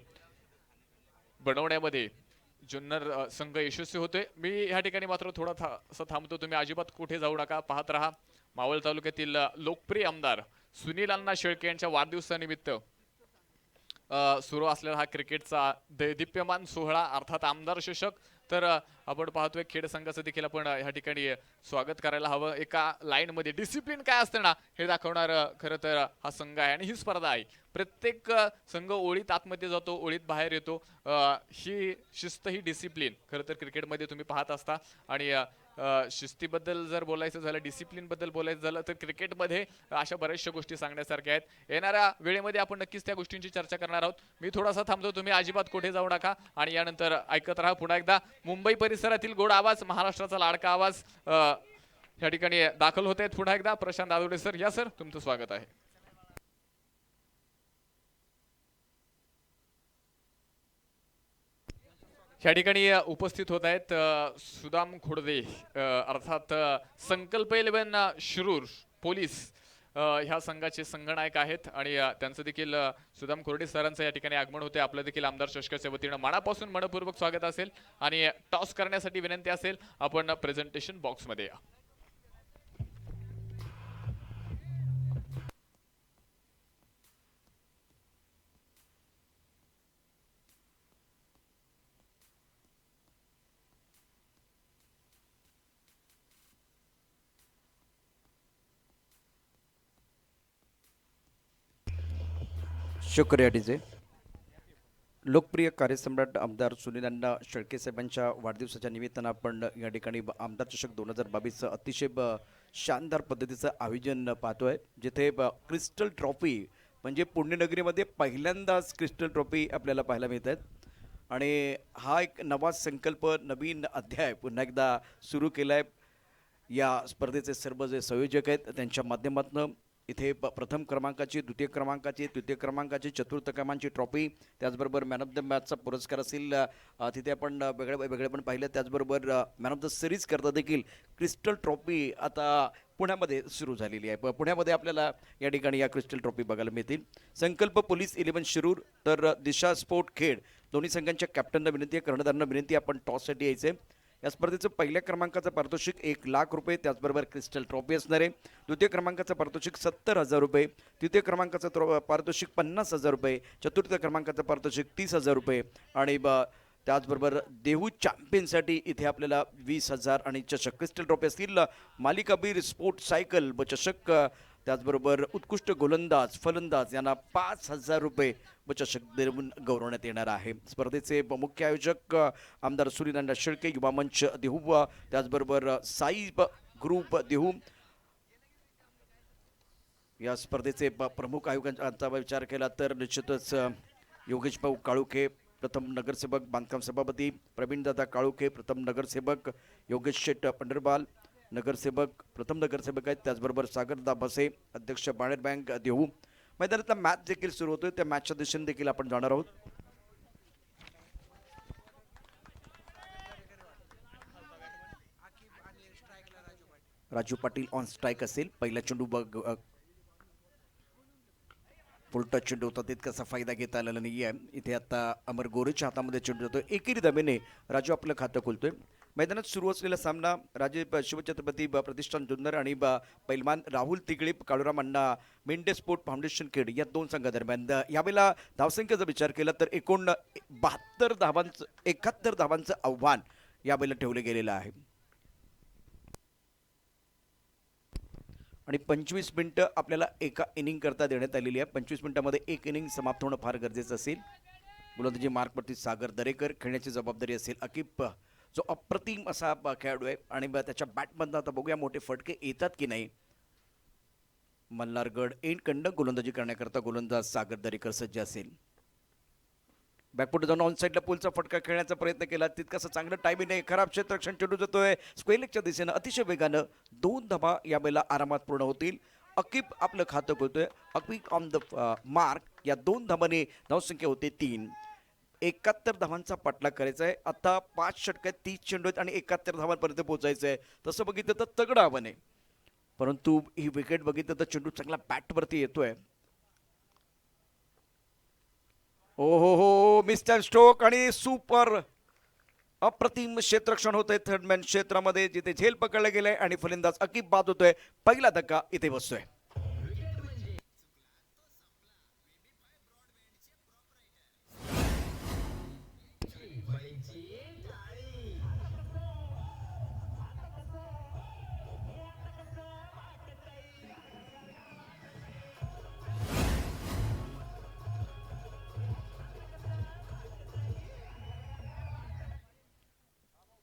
बनवण्यामध्ये जुन्नर संघ यशस्वी होतोय. मी ह्या ठिकाणी मात्र थोडा थांबतो. तुम्ही अजिबात कुठे जाऊ नका, पाहत राहा. मावळ तालुक्यातील लोकप्रिय आमदार सुनील अण्णा शेळके यांच्या वाढदिवसानिमित्त सुरू असलेला हा क्रिकेटचा दैदिप्यमान सोहळा अर्थात आमदार चषक. तर आपण पाहतोय खेड संघाचं देखील आपण ह्या ठिकाणी स्वागत करायला हवं. एका लाईन मध्ये डिसिप्लिन काय असतं ना हे दाखवणार खरं तर हा संघ आहे आणि ही स्पर्धा आहे. प्रत्येक संघ ओळीत आतमध्ये जातो, ओळीत बाहेर येतो. ही शिस्त, ही डिसिप्लिन खरं तर क्रिकेटमध्ये तुम्ही पाहत असता. आणि शिस्तीबद्दल जर बोलायचं झालं, डिसिप्लिन बद्दल बोलायचं झालं तर क्रिकेटमध्ये अशा बऱ्याचशा गोष्टी सांगण्यासारख्या आहेत. येणाऱ्या वेळेमध्ये आपण नक्कीच त्या गोष्टींची चर्चा करणार आहोत. मी थोडासा थांबतो, तुम्ही अजिबात कुठे जाऊ नका आणि यानंतर ऐकत राहा पुन्हा एकदा मुंबई परिसरातील गोड आवाज, महाराष्ट्राचा लाडका आवाज या ठिकाणी दाखल होत आहेत. पुन्हा एकदा प्रशांत दादोडे सर, या सर, तुमचं स्वागत आहे. या ठिकाणी उपस्थित होत आहेत सुदाम खोडदे अर्थात संकल्प 11 शिरूर पोलीस ह्या संघाचे संघनायक आहेत आणि त्यांचं देखील सुदाम खोडे सरांचं या ठिकाणी आगमन होते. आपलं देखील आमदार चषकाच्या वतीनं मनापासून मनपूर्वक स्वागत असेल आणि टॉस करण्यासाठी विनंती असेल, आपण प्रेझेंटेशन बॉक्समध्ये या. शुक्रिया डीजे. लोकप्रिय कार्यसम्राट आमदार सुनील अण्णा शेळके साहेबांच्या वाढदिवसाच्या निमित्तानं आपण या ठिकाणी आमदार चषक 2022 अतिशय शानदार पद्धतीचं आयोजन पाहतोय, जिथे क्रिस्टल ट्रॉफी म्हणजे पुण्यनगरीमध्ये पहिल्यांदाच क्रिस्टल ट्रॉफी आपल्याला पाहायला मिळत आहेत. आणि हा एक नवा संकल्प, नवीन अध्याय पुन्हा एकदा सुरू केला आहे. या स्पर्धेचे सर्व जे संयोजक आहेत त्यांच्या माध्यमातून इथे प्रथम क्रमांकाची, द्वितीय क्रमांकाची, तृतीय क्रमांकाची, चतुर्थ क्रमांकाची ट्रॉफी, त्याचबरोबर मॅन ऑफ द मॅचचा पुरस्कार असेल तिथे आपण वेगळे पण पाहिलं. त्याचबरोबर मॅन ऑफ द सिरीज करता देखील क्रिस्टल ट्रॉफी आता पुण्यामध्ये सुरू झालेली आहे. पुण्यामध्ये आपल्याला या ठिकाणी या क्रिस्टल ट्रॉफी बघायला मिळतील. संकल्प पोलीस 11 शिरूर तर दिशा स्पोर्ट खेड दोन्ही संघांच्या कॅप्टनना विनंती आहे, कर्णधारांना विनंती आहे आपण टॉससाठी यायचे. या स्पर्धेचं पहिल्या क्रमांकाचं पारितोषिक 1 लाख रुपये, त्याचबरोबर क्रिस्टल ट्रॉफी असणार आहे. द्वितीय क्रमांकाचं पारितोषिक 70,000 रुपये, तृतीय क्रमांकाचं पारितोषिक 50,000 रुपये, चतुर्थ क्रमांकाचं पारितोषिक 30,000 रुपये आणि त्याचबरोबर देहू चॅम्पियनसाठी इथे आपल्याला 20,000 आणि चषक. क्रिस्टल ट्रॉफी असतील मालिकाबीर स्पोर्ट सायकल व चषक, त्याचबरोबर उत्कृष्ट गोलंदाज, फलंदाज यांना 5,000 रुपये व चषक देऊन गौरवण्यात येणार आहे. स्पर्धेचे मुख्य आयोजक आमदार सुनील अण्णा शेळके, युवा मंच देहू, त्याचबरोबर साई ग्रुप देहू. या स्पर्धेचे प्रमुख आयोजकांचा विचार केला तर निश्चितच योगेश भाऊ काळुखे प्रथम नगरसेवक, बांधकाम सभापती प्रवीणदादा काळुखे प्रथम नगरसेवक, योगेश शेट पंढरबाल नगरसेवक, प्रथम नगरसेवक आहेत. त्याचबरोबर सागरदा भसे अध्यक्ष, बाणेर बँक देहू. मैदानातला मॅच देखील सुरू होतोय, त्या मॅचच्या दिशेने देखील आपण जाणार आहोत. राजू पाटील ऑन स्ट्राईक असेल. पहिला चेंडू फुलटच चेंडू होता, तितकासा फायदा घेता आलेला नाही आहे. इथे आता अमर गोरेच्या हातामध्ये चेंडू जातो. एकेरी धावेने राजू आपलं खातं खोलतोय. मैदानात सुरू असलेला सामना राजे शिवछत्रपती प्रतिष्ठान जुन्नर आणि पैलवान राहुल तिगळे काळूराम अण्णा मिंडे स्पोर्ट फाउंडेशन खेड या दोन संघादरम्यान. यावेळेला धावसंख्येचा विचार केला तर एकूण 71 धावांचं आव्हान यावेळेला ठेवलं गेलेलं आहे. आणि 25 मिनिटं आपल्याला एका इनिंग करता देण्यात आलेली आहे. 25 मिनिटामध्ये एक इनिंग समाप्त होणं फार गरजेचं असेल. गोलंदाजी मार्कवरती सागर दरेकर, खेळण्याची जबाबदारी असेल अकिब, जो अप्रतिम असा खेळाडू आहे आणि त्याच्या बॅटमधनं आता बघूया मोठे फटके येतात की नाही. मल्हारगड एंडकडनं गोलंदाजी करण्याकरता गोलंदाज सागर दरेकर सज्ज असेल. बॅकफुट जाऊन ऑन साईडला पुलचा फटका खेळण्याचा प्रयत्न केला, तितकासा चांगलं टायमिंग नाही. खराब क्षेत्ररक्षण चेंडू जातोय स्क्वेअरलेगच्या दिशेनं अतिशय वेगानं. 2 धाबा या वेळेला आरामात पूर्ण होतील. अकिब आपलं खातं खोलतोय. अकिब ऑन द मार्क. या 2 धाबांनी धावसंख्या होते 3. 71 धावांचा पाठलाग करायचा आहे. आता 5 षटकात 30 चेंडू आहेत आणि 71 धावांपर्यंत पोहोचायचं आहे. तसं बघितलं तर तगडं आव्हान आहे, परंतु ही विकेट बघितलं तर चेंडू चांगला बॅटवरती येतोय. ओ हो मिस्टर स्टोक आणि सुपर अप्रतिम क्षेत्ररक्षण होतंय थर्डमॅन क्षेत्रामध्ये, जिथे झेल पकडलं गेलंय आणि फलंदाज अकिब बाद होतोय. पहिला धक्का इथे बसतोय.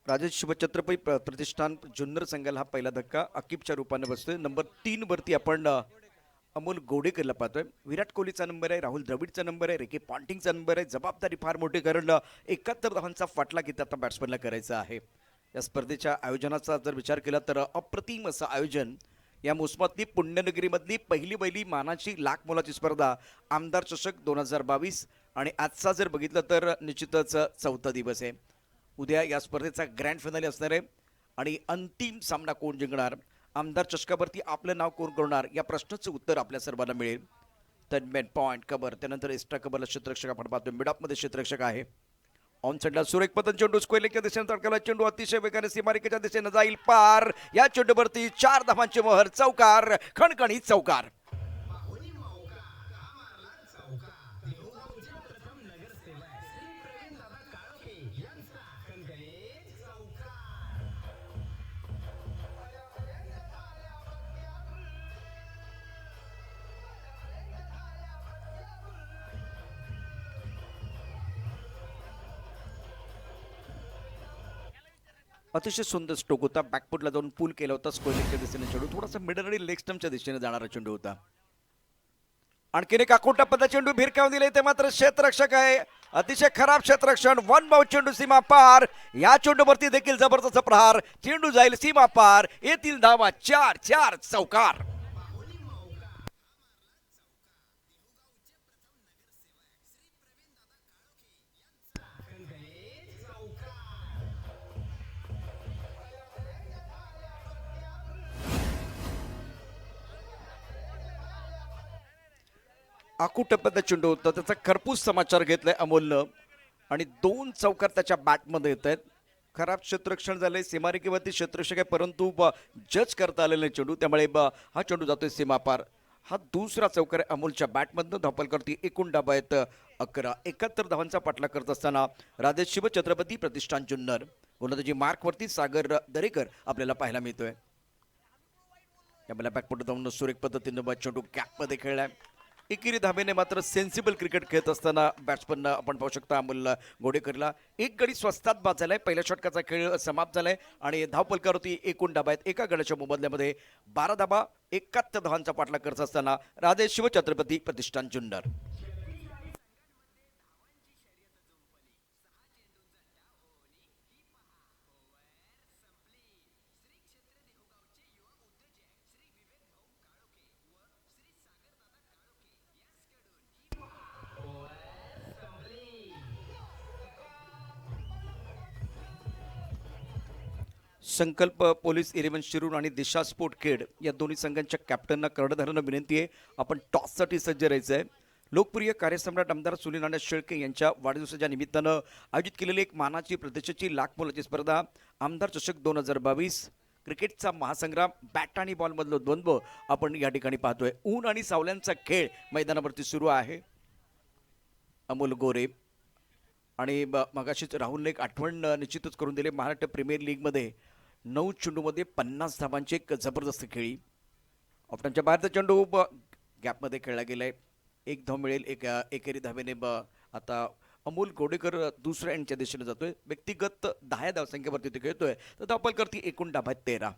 राजेश शिवछत्रपती प्रतिष्ठान जुन्नर संघाला हा पहिला धक्का अकिबच्या रूपाने बसतोय. नंबर 3 वरती आपण अमोल गोडेकरला पाहतोय. विराट कोहलीचा नंबर आहे, राहुल द्रविडचा नंबर आहे, रिकी पॉन्टिंगचा नंबर आहे. जबाबदारी फार मोठी, कारण 71 धावांचा फाटला किती आता बॅट्समॅनला करायचा आहे. या स्पर्धेच्या आयोजनाचा जर विचार केला तर अप्रतिम असं आयोजन. या मोसमातली पुण्यनगरीमधली पहिली मानाची लाख मोलाची स्पर्धा आमदार चषक 2022 आणि आजचा जर बघितलं तर निश्चितच चौथा दिवस आहे. उद्या या स्पर्धेचा ग्रँड फायनल असणार आहे आणि अंतिम सामना कोण जिंकणार, आमदार चषकावरती आपलं नाव कोण करणार, या प्रश्नाचं उत्तर आपल्या सर्वांना मिळेल. थर्डमॅन पॉईंट कबर, त्यानंतर एक्स्ट्रा कबरला क्षेत्ररक्षक आपण पाहतो. मिडऑफमध्ये क्षेत्ररक्षक आहे. ऑन साईडला सुरेख पतन चेंडू स्क्वेअरलेगच्या दिशेने तडकाला. चेंडू अतिशय वेगाने सीमारेखेच्या दिशेने जाईल पार. या चेंडूवरती 4 धावांचे मोहर. चौकार, खणखणीत चौकार. अतिशय सुंदर स्ट्रोक होता. बॅकफुटला जाऊन पूल केला होता. स्क्वेअरलेगच्या दिशेने चेंडू थोडासा मिडल आणि लेग स्टम्पच्या दिशेने जाणारा चेंडू होता. आणखीन एक आखूटा पद्धत चेंडू भिरकावून दिले, ते मात्र क्षेत्ररक्षक आहे. अतिशय खराब क्षेत्ररक्षण. 1 बाउंड चेंडू सीमा पार. या चेंडूवरती देखील जबरदस्त प्रहार. चेंडू जाईल सीमा पार. येथील धावा 4-4 चौकार. आखूटप्प्याचा चेंडू होता, त्याचा खरपूस समाचार घेतलाय अमोलनं आणि 2 चौकार त्याच्या बॅटमध्ये येत आहेत. खराब क्षेत्ररक्षण झालंय, सीमारेखेवरती क्षेत्ररक्षक आहे, परंतु जज करता आलेला चेंडू, त्यामुळे हा चेंडू जातोय सीमापार. हा दुसरा चौकार आहे अमोलच्या बॅटमधनं. धावपल करती. एकूण डाबा आहेत 11. 71 धावांचा पाठलाग करत असताना राजेश शिवछत्रपती प्रतिष्ठान जुन्नर. गोलंदाजी मार्कवरती सागर दरेकर आपल्याला पाहायला मिळतोय. याला बॅकफुट जाऊन सुरेख पद्धतीनं चेंडू गॅपमध्ये खेळलाय. एकेरी धाबेने मात्र सेन्सिबल क्रिकेट खेळत असताना बॅट्समन आपण पाहू शकता अमोल गोडेकरला एक गडी स्वस्तात बाद झालाय. पहिल्या षटकाचा खेळ समाप्त झालाय आणि धावपलकार होती. एकूण धाबा आहेत एका गडाच्या मोबदल्यामध्ये 12 धाबा. 71 धावांचा पाठलाग करत असताना राजेश शिवछत्रपती प्रतिष्ठान जुन्नर. संकल्प पोलीस 11 शिरूर आणि दिशा स्पोर्ट खेड या दोन्ही संघांच्या कॅप्टनना कर्णधारांना विनंती आहे, आपण टॉससाठी सज्ज राहायचं आहे. लोकप्रिय कार्यसम्राट आमदार सुनील शेळके यांच्या वाढदिवसाच्या निमित्तानं आयोजित केलेली एक मानाची प्रतिष्ठेची लाख मोलाची स्पर्धा आमदार चषक 2022. क्रिकेटचा महासंग्राम, बॅट आणि बॉलमधलं द्वंद्व आपण या ठिकाणी पाहतोय. ऊन आणि सावल्यांचा खेळ मैदानावरती सुरू आहे. अमोल गोरे आणि मगाशीच राहुलने एक आठवण निश्चितच करून दिले. महाराष्ट्र प्रीमियर लीगमध्ये 9 चेंडूमध्ये 50 धावांची एक जबरदस्त खेळी. ऑप्टनच्या बाहेरचा चेंडू गॅपमध्ये खेळला गेलाय. एक धाव मिळेल एकेरी धावेने आता अमोल गोडेकर दुसऱ्या एंडच्या दिशेने जातोय. व्यक्तिगत 10 धावसंख्येवरती ते खेळतोय तर धावफल करती एकूण डाबात 13.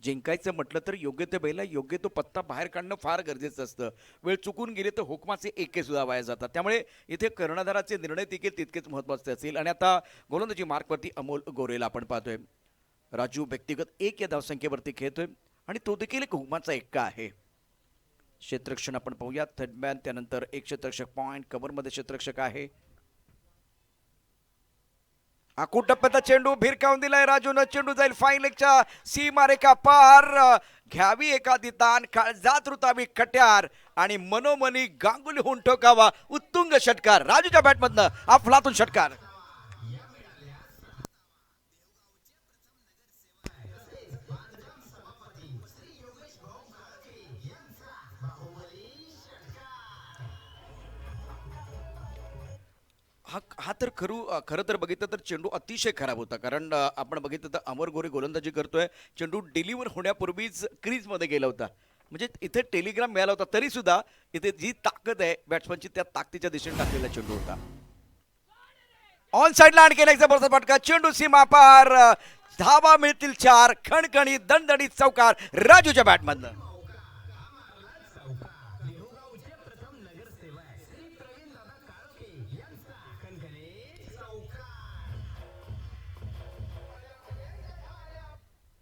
जिंकायचं म्हटलं तर योग्य ते बैला योग्य तो पत्ता बाहेर काढणं फार गरजेचं असतं. वेळ चुकून गेली तर हुकमाचे एके सुद्धा वाया जातात. त्यामुळे इथे कर्णधाराचे निर्णय देखील तितकेच महत्त्वाचे असतील. आणि आता गोलंदाजी मार्कवरती अमोल गोरेला आपण पाहतोय. राजू व्यक्तिगत 1 या धावसंख्येवरती खेळतोय आणि तो देखील एक हुकमाचा एक्का आहे. क्षेत्ररक्षण आपण पाहूया. थर्डमॅन, त्यानंतर एक क्षेत्ररक्षक पॉइंट कव्हरमध्ये क्षेत्ररक्षक आहे. आखूड टप्प्याचा चेंडू भिरकावून दिलाय राजूनं. चेंडू जाईल फाईनलेगच्या सीमारेखा पार. घ्यावी एखादी ताण, काळजात रुतावी कट्यार आणि मनोमनी गांगुली होऊन ठोकावा उत्तुंग षटकार. राजूच्या बॅटमधनं अफलातून षटकार. हा तर खरं तर बघितलं तर चेंडू अतिशय खराब होता. कारण आपण बघितलं तर अमर गोरे गोलंदाजी करतोय. चेंडू डिलिव्हर होण्यापूर्वीच क्रीजमध्ये गेला होता. म्हणजे इथे टेलिग्राम मिळाला होता तरी सुद्धा इथे जी ताकद आहे बॅट्समनची त्या ताकदीच्या दिशेने टाकलेला चेंडू होता. ऑन साईडला आणखी एक जबरदस्त फटका. चेंडू सीमा पार. धावा मिळतील 4. खणखणी दणदणीत चौकार राजूच्या बॅटमधनं.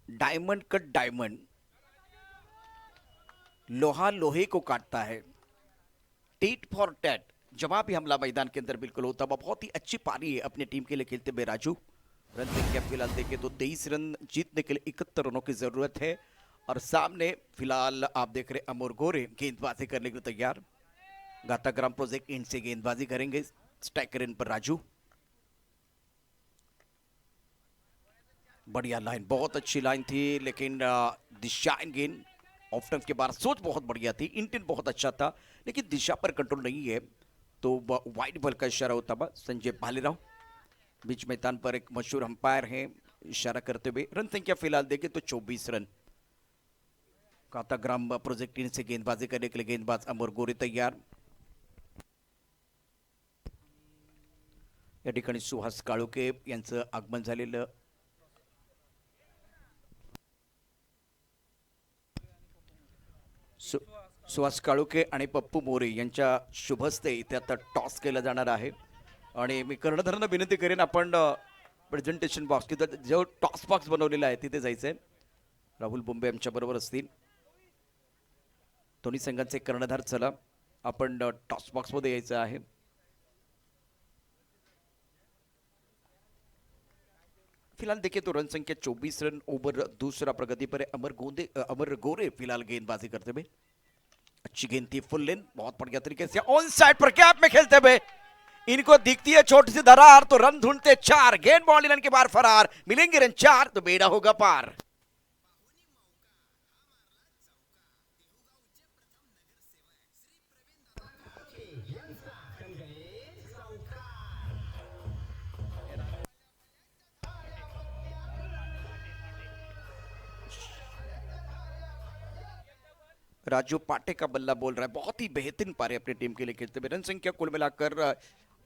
डायमंड कट डायमंड, लोहा लोहे को काटता है. टीट फॉर टैट जवाबी हमला मैदान के अंदर बिल्कुल होता हुआ. बहुत ही अच्छी पारी है अपनी टीम के लिए खेलते हुए राजू. रन संख्या फिलहाल देखे तो 23 रन. जीतने के लिए 71 रनों की जरूरत है. और सामने फिलहाल आप देख रहे अमर गोरे गेंदबाजी करने के लिए तैयार. गाताग्राम प्रोजेक्ट इन से गेंदबाजी करेंगे. स्ट्राइकर इन पर राजू. बढ़िया लाइन, बहुत अच्छी लाइन थी, लेकिन दिशा इन गेंद ऑफ टर्म के बाद सोच बहुत बढ़िया थी. इंटेंट बहुत अच्छा था, लेकिन दिशा पर कंट्रोल नहीं है. तो वाइड बॉल का इशारा होता हुआ संजय भालेराव बीच मैदान पर एक मशहूर अंपायर हैं इशारा करते हुए. रन संख्या फिलहाल देखें तो 24 रन. काताग्राम प्रोजेक्ट टीम से गेंदबाजी करने के लिए गेंदबाज अमर गोरे तैयार. या ठिकाणी सुहास काळुके यांचं आगमन झालेलं. सुहास काळुके आणि पप्पू मोरे यांच्या शुभस्ते इथे आता टॉस केला जाणार आहे. आणि मी कर्णधारांना विनंती करेन आपण प्रेझेंटेशन बॉक्स तिथं जो टॉस बॉक्स बनवलेला आहे तिथे जायचंय. राहुल बोंबे आमच्या बरोबर असतील. दोन्ही संघांचे कर्णधार चला आपण टॉस बॉक्स मध्ये यायचं आहे. फिलहाल देखिए तो रन संख्या 24 रन. ओवर दूसरा प्रगति पर है. अमर गोरे फिलहाल गेंदबाजी करते हुए. अच्छी गेंद थी, फुल लेंथ, बहुत बढ़िया तरीके से ऑन साइड पर गैप में खेलते हुए. इनको दिखती है छोटी सी दरार तो रन ढूंढते 4. गेंद बॉल लाइन के बाहर फरार. मिलेंगे रन 4 तो बेड़ा होगा पार. राजू पाटे का बल्ला बोल रहा है. बहुत ही बेहतरीन पारी अपनी टीम के लिए खेलते हुए. रन संख्या कुल मिलाकर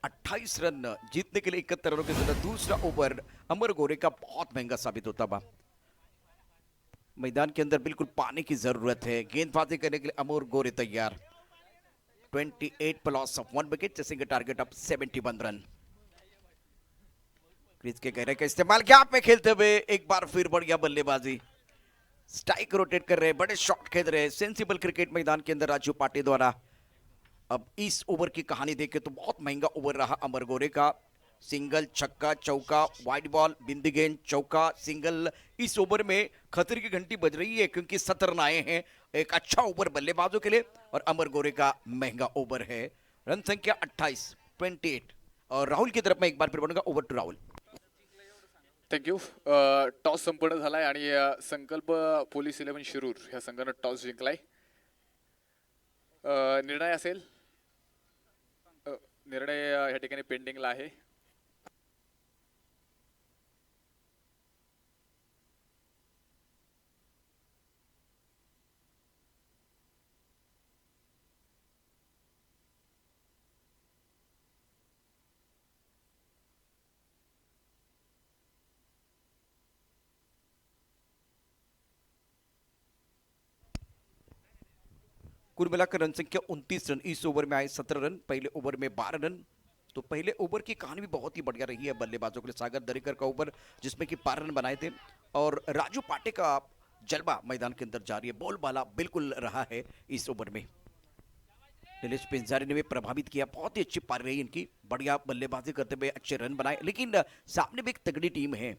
28 रन. जीतने के लिए 71 रनों की जरूरत. दूसरा ओवर अमर गोरे का बहुत महंगा साबित होता बा. मैदान के अंदर बिल्कुल पानी की जरूरत है. गेंदबाजी करने के लिए अमर गोरे तैयार. 28 plus of 1 wicket, chasing target of 71 run. Crease के गहरे का इस्तेमाल गैप में खेलते हुए एक बार फिर बढ़िया बल्लेबाजी. स्ट्राइक रोटेट कर रहे हैं, बड़े शॉट खेल रहे हैं. सेंसिबल क्रिकेट मैदान के अंदर राजू पाटे द्वारा. अब इस ओवर की कहानी देखें तो बहुत महंगा ओवर रहा अमर गोरे का. सिंगल, छक्का, चौका, वाइड बॉल, बिंदी गेंद, चौका, सिंगल. इस ओवर में खतरे की घंटी बज रही है क्योंकि 7 रन आए हैं. एक अच्छा ओवर बल्लेबाजों के लिए और अमर गोरे का महंगा ओवर है. रन संख्या 28, 28. और राहुल की तरफ में एक बार फिर बनूंगा. Over to Rahul. Thank you. Toss संपूर्ण झालाय आणि संकल्प पोलीस 11 शिरूर ह्या संघानं टॉस जिंकलाय. निर्णय असेल. निर्णय या ठिकाणी पेंडिंगला आहे. कुल मिलाकर रन संख्या 29 रन, इस ओवर में आए 17 रन, पहले ओवर में 12 रन। तो पहले ओवर की कहानी भी बहुत ही बढ़िया रही है बल्लेबाजों के लिए। सागर दरेकर का ओवर जिसमें कि 12 रन बनाए थे, और राजू पाटे का जलवा मैदान के अंदर जारी है, बॉल वाला बिल्कुल रहा है इस ओवर में। नीलेश पिंजारी ने भी प्रभावित किया, बहुत ही अच्छी पारी रही इनकी, बढ़िया बल्लेबाजी करते हुए अच्छे रन बनाए। लेकिन सामने भी एक तगड़ी टीम है,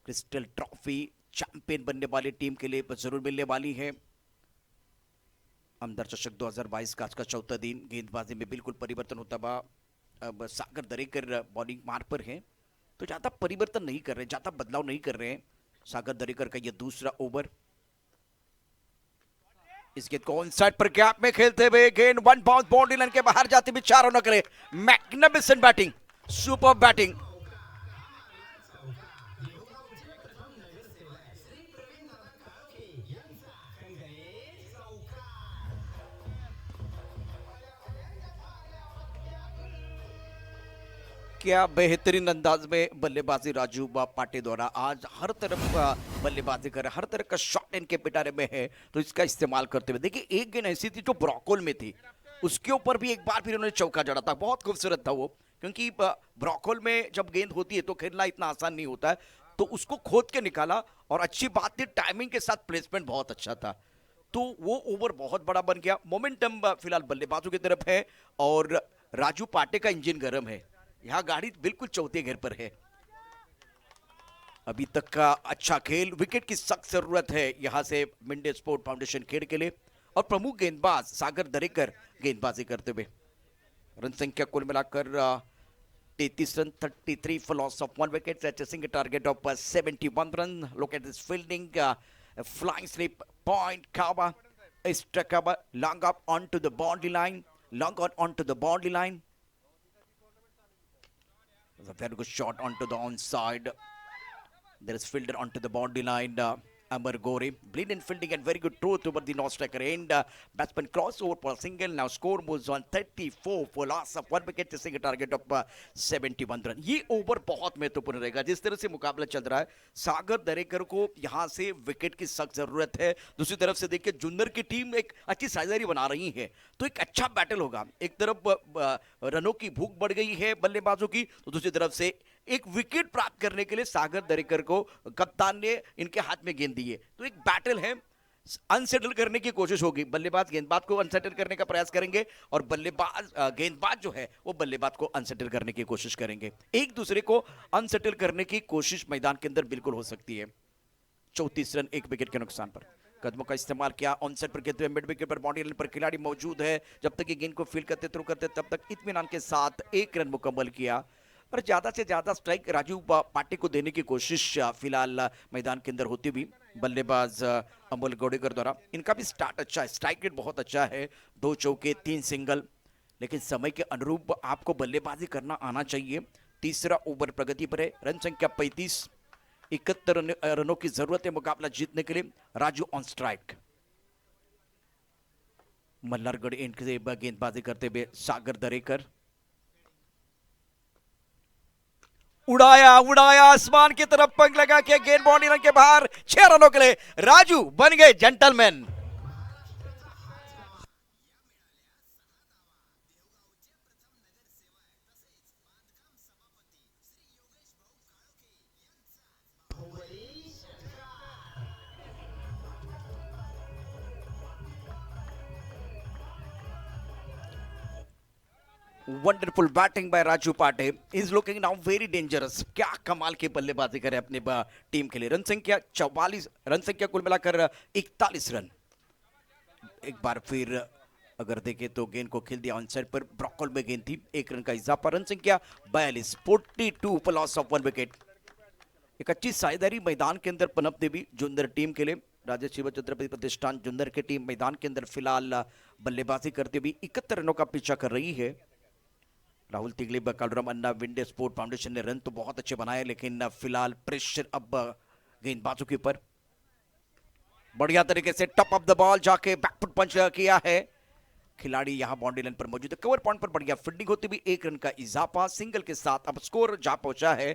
क्रिस्टल ट्रॉफी चैंपियन बनने वाली टीम के लिए जरूर मिलने वाली है। आमदार चषक 2022 का आज का चौथा दिन, गेंदबाजी में बिल्कुल परिवर्तन होता हुआ अब सागर दरेकर बॉलिंग मार पर है, तो ज्यादा परिवर्तन नहीं कर रहे, ज्यादा बदलाव नहीं कर रहे हैं सागर दरेकर का ये दूसरा ओवर। इस गेंद को ऑन साइड पर गैप में खेलते हुए गेंद वन बाउंस बाउंड्री लाइन के बाहर जाती हुई 4 रनों करे। Magnificent batting, super batting. क्या बेहतरीन अंदाज में बल्लेबाजी राजू पाटे द्वारा, आज हर तरफ बल्लेबाजी कर, हर तरह का शॉट इनके पिटारे में है, तो इसका इस्तेमाल करते हुए देखिए। एक गेंद ऐसी थी जो ब्रॉकोल में थी, उसके ऊपर भी एक बार फिर उन्होंने चौका जड़ा था, बहुत खूबसूरत था वो, क्योंकि ब्रॉकोल में जब गेंद होती है तो खेलना इतना आसान नहीं होता है, तो उसको खोद के निकाला, और अच्छी बात थी टाइमिंग के साथ प्लेसमेंट बहुत अच्छा था, तो वो ओवर बहुत बड़ा बन गया। मोमेंटम फिलहाल बल्लेबाजों की तरफ है, और राजू पाटे का इंजन गर्म है, यहां गाड़ी बिल्कुल चौथे घेर पर है। अभी तक का अच्छा खेल, विकेट की सख्त जरूरत है यहां से मिंडे स्पोर्ट फाउंडेशन खेल के लिए, और प्रमुख गेंदबाज सागर दरेकर गेंदबाजी करते हुए। रन संख्या कुल मिलाकर 33 run, 33 for loss of 1 wicket, chasing a target of 71 run. Look at this fielding, flying slip, point cover, struck cover, long up onto the boundary line, long onto the boundary line. A very good shot onto the onside. There is fielder onto the boundary line. Amar Gore, brilliant fielding and very good throw toward the non-striker end. Batsman crossover for a single. Now score moves on 34 for loss of 1 wicket, chasing a target of 71 run. ये over बहुत महत्वपूर्ण रहेगा, जिस तरह से मुकाबला चल रहा है। सागर दरेकर को यहाँ से विकेट की सख्त जरूरत है। दूसरी तरफ से देखिए जुन्नर की टीम एक अच्छी साझेदारी बना रही है, तो एक अच्छा बैटल होगा। एक तरफ रनों की भूख बढ़ गई है बल्लेबाजों की, तो दूसरी तरफ से एक विकेट प्राप्त करने के लिए सागर दरेकर को कप्तान ने इनके हाथ में गेंद दी है, तो एक बैटल है। अनसेटल करने की कोशिश होगी, बल्लेबाज गेंदबाज को अनसेटल करने का प्रयास करेंगे, और बल्लेबाज गेंदबाज जो है वो बल्लेबाज को अनसेटल करने की कोशिश करेंगे। एक दूसरे को अनसेटल करने की कोशिश मैदान के अंदर बिल्कुल हो सकती है। 34 रन, 1 विकेट के नुकसान पर। कदमों का इस्तेमाल किया, ऑनसेट पर खेलते हुए मिड विकेट पर बाउंड्री लाइन पर खिलाड़ी मौजूद है, जब तक ये गेंद को फील्ड करते थ्रो करते तब तक इत्मीनान के साथ 1 रन मुकम्मल किया, पर ज्यादा से ज्यादा स्ट्राइक राजू पाटे को देने की कोशिश फिलहाल मैदान के अंदर होती हुई बल्लेबाज अमोल गोडेकर द्वारा। इनका भी स्टार्ट अच्छा है, स्ट्राइक रेट बहुत अच्छा है, 2 चौके 3 सिंगल, लेकिन समय के अनुरूप आपको बल्लेबाजी करना आना चाहिए। तीसरा ओवर प्रगति पर है, रन संख्या 35, 71 रनों की जरूरत है मुकाबला जीतने के लिए। Raju on strike, Malhargarh end से गेंदबाजी करते हुए सागर दरेकर, उड़ाया उड़ाया आसमान की तरफ, पंख लगा के गेंद बाउंड्री लाइन के बाहर, 6 रनों के लिए राजू बन गए gentleman. Wonderful batting by Raju Pate, is looking now very dangerous. क्या कमाल की बल्लेबाजी करे अपने टीम के लिए। रन संख्या 44, रन संख्या कुल मिलाकर 41 रन। एक बार फिर अगर देखें तो गेंद को खेल दिया ऑनसाइड पर, ब्रॉकल में गेंद थी, 1 रन का इजाफा। रन संख्या 42, 42 फॉर लॉस ऑफ 1 विकेट। एक अच्छी साझेदारी मैदान के अंदर पनपती हुई जुन्नर टीम के लिए। राजेश शिव छत्रपति प्रतिष्ठान जुन्नर की टीम मैदान के अंदर फिलहाल बल्लेबाजी करते हुए 71 रनों का पीछा कर रही है। राहुल तिगली, बकालराम अन्ना, विंडे स्पोर्ट फाउंडेशन ने रन तो बहुत अच्छे बनाए, लेकिन फिलहाल प्रेशर अब गेंदबाजों के ऊपर। बढ़िया तरीके से टॉप ऑफ द बॉल जाके बैकफुट पंच किया है, खिलाड़ी यहां बाउंड्री लाइन पर मौजूद है। कवर पॉइंट पर बढ़िया फील्डिंग होती हुई 1 रन का इजाफा, सिंगल के साथ अब स्कोर जा पहुंचा है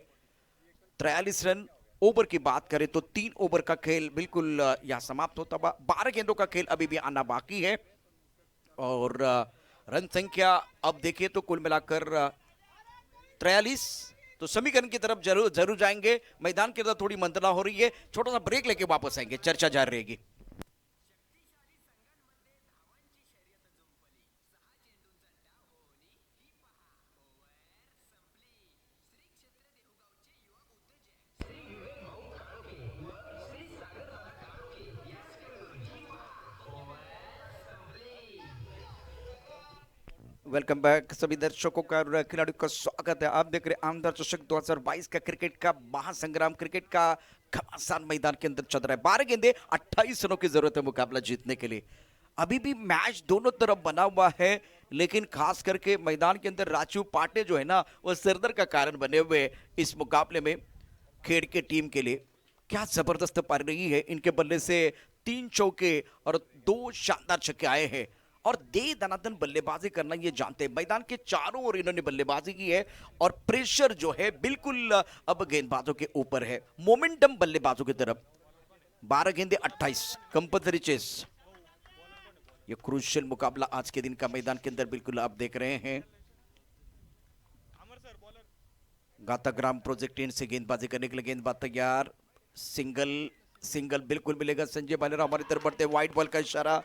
43 रन। ओवर की बात करें तो 3 ओवर का खेल बिल्कुल यहां समाप्त होता हुआ, 12 गेंदों का खेल अभी भी आना बाकी है। और रन संख्या अब देखिए तो कुल मिलाकर 43। तो समीकरण की तरफ जरूर जरूर जाएंगे। मैदान के अंदर थोड़ी मंत्रणा हो रही है, छोटा सा ब्रेक लेके वापस आएंगे, चर्चा जारी रहेगी। वेलकम बैक सभी दर्शकों का और खिलाड़ियों का स्वागत है। आप देख रहे हैं आमदार चषक 2022 का क्रिकेट का महासंग्राम। क्रिकेट का घमासान मैदान के अंदर चल रहा है। 12 गेंदे 28 रनों की जरूरत है मुकाबला जीतने के लिए। अभी भी मैच दोनों तरफ बना हुआ है, लेकिन खास करके मैदान के अंदर राजू पाटे जो है ना, वो सरदर का कारण बने हुए हैं इस मुकाबले में। खेड़ के टीम के लिए क्या जबरदस्त पारी रही है। इनके बल्ले से 3 चौके और 2 शानदार छक्के आए हैं और दे दनादन बल्लेबाजी करना ये जानते हैं। मैदान के चारों ओर इन्होंने बल्लेबाजी की है और प्रेशर जो है बिल्कुल अब गेंदबाजों के ऊपर है, मोमेंटम बल्लेबाजों की तरफ। 12 गेंदे 28 कंपल्सरी चेस। ये क्रूशियल मुकाबला आज के दिन का मैदान के अंदर बिल्कुल आप देख रहे हैं। गाताग्राम प्रोजेक्ट इन से गेंदबाजी करने के लिए गेंदबाज तैयार। सिंगल बिल्कुल मिलेगा। संजय बालेराव हमारी तरफ बढ़ते, व्हाइट बॉल का इशारा।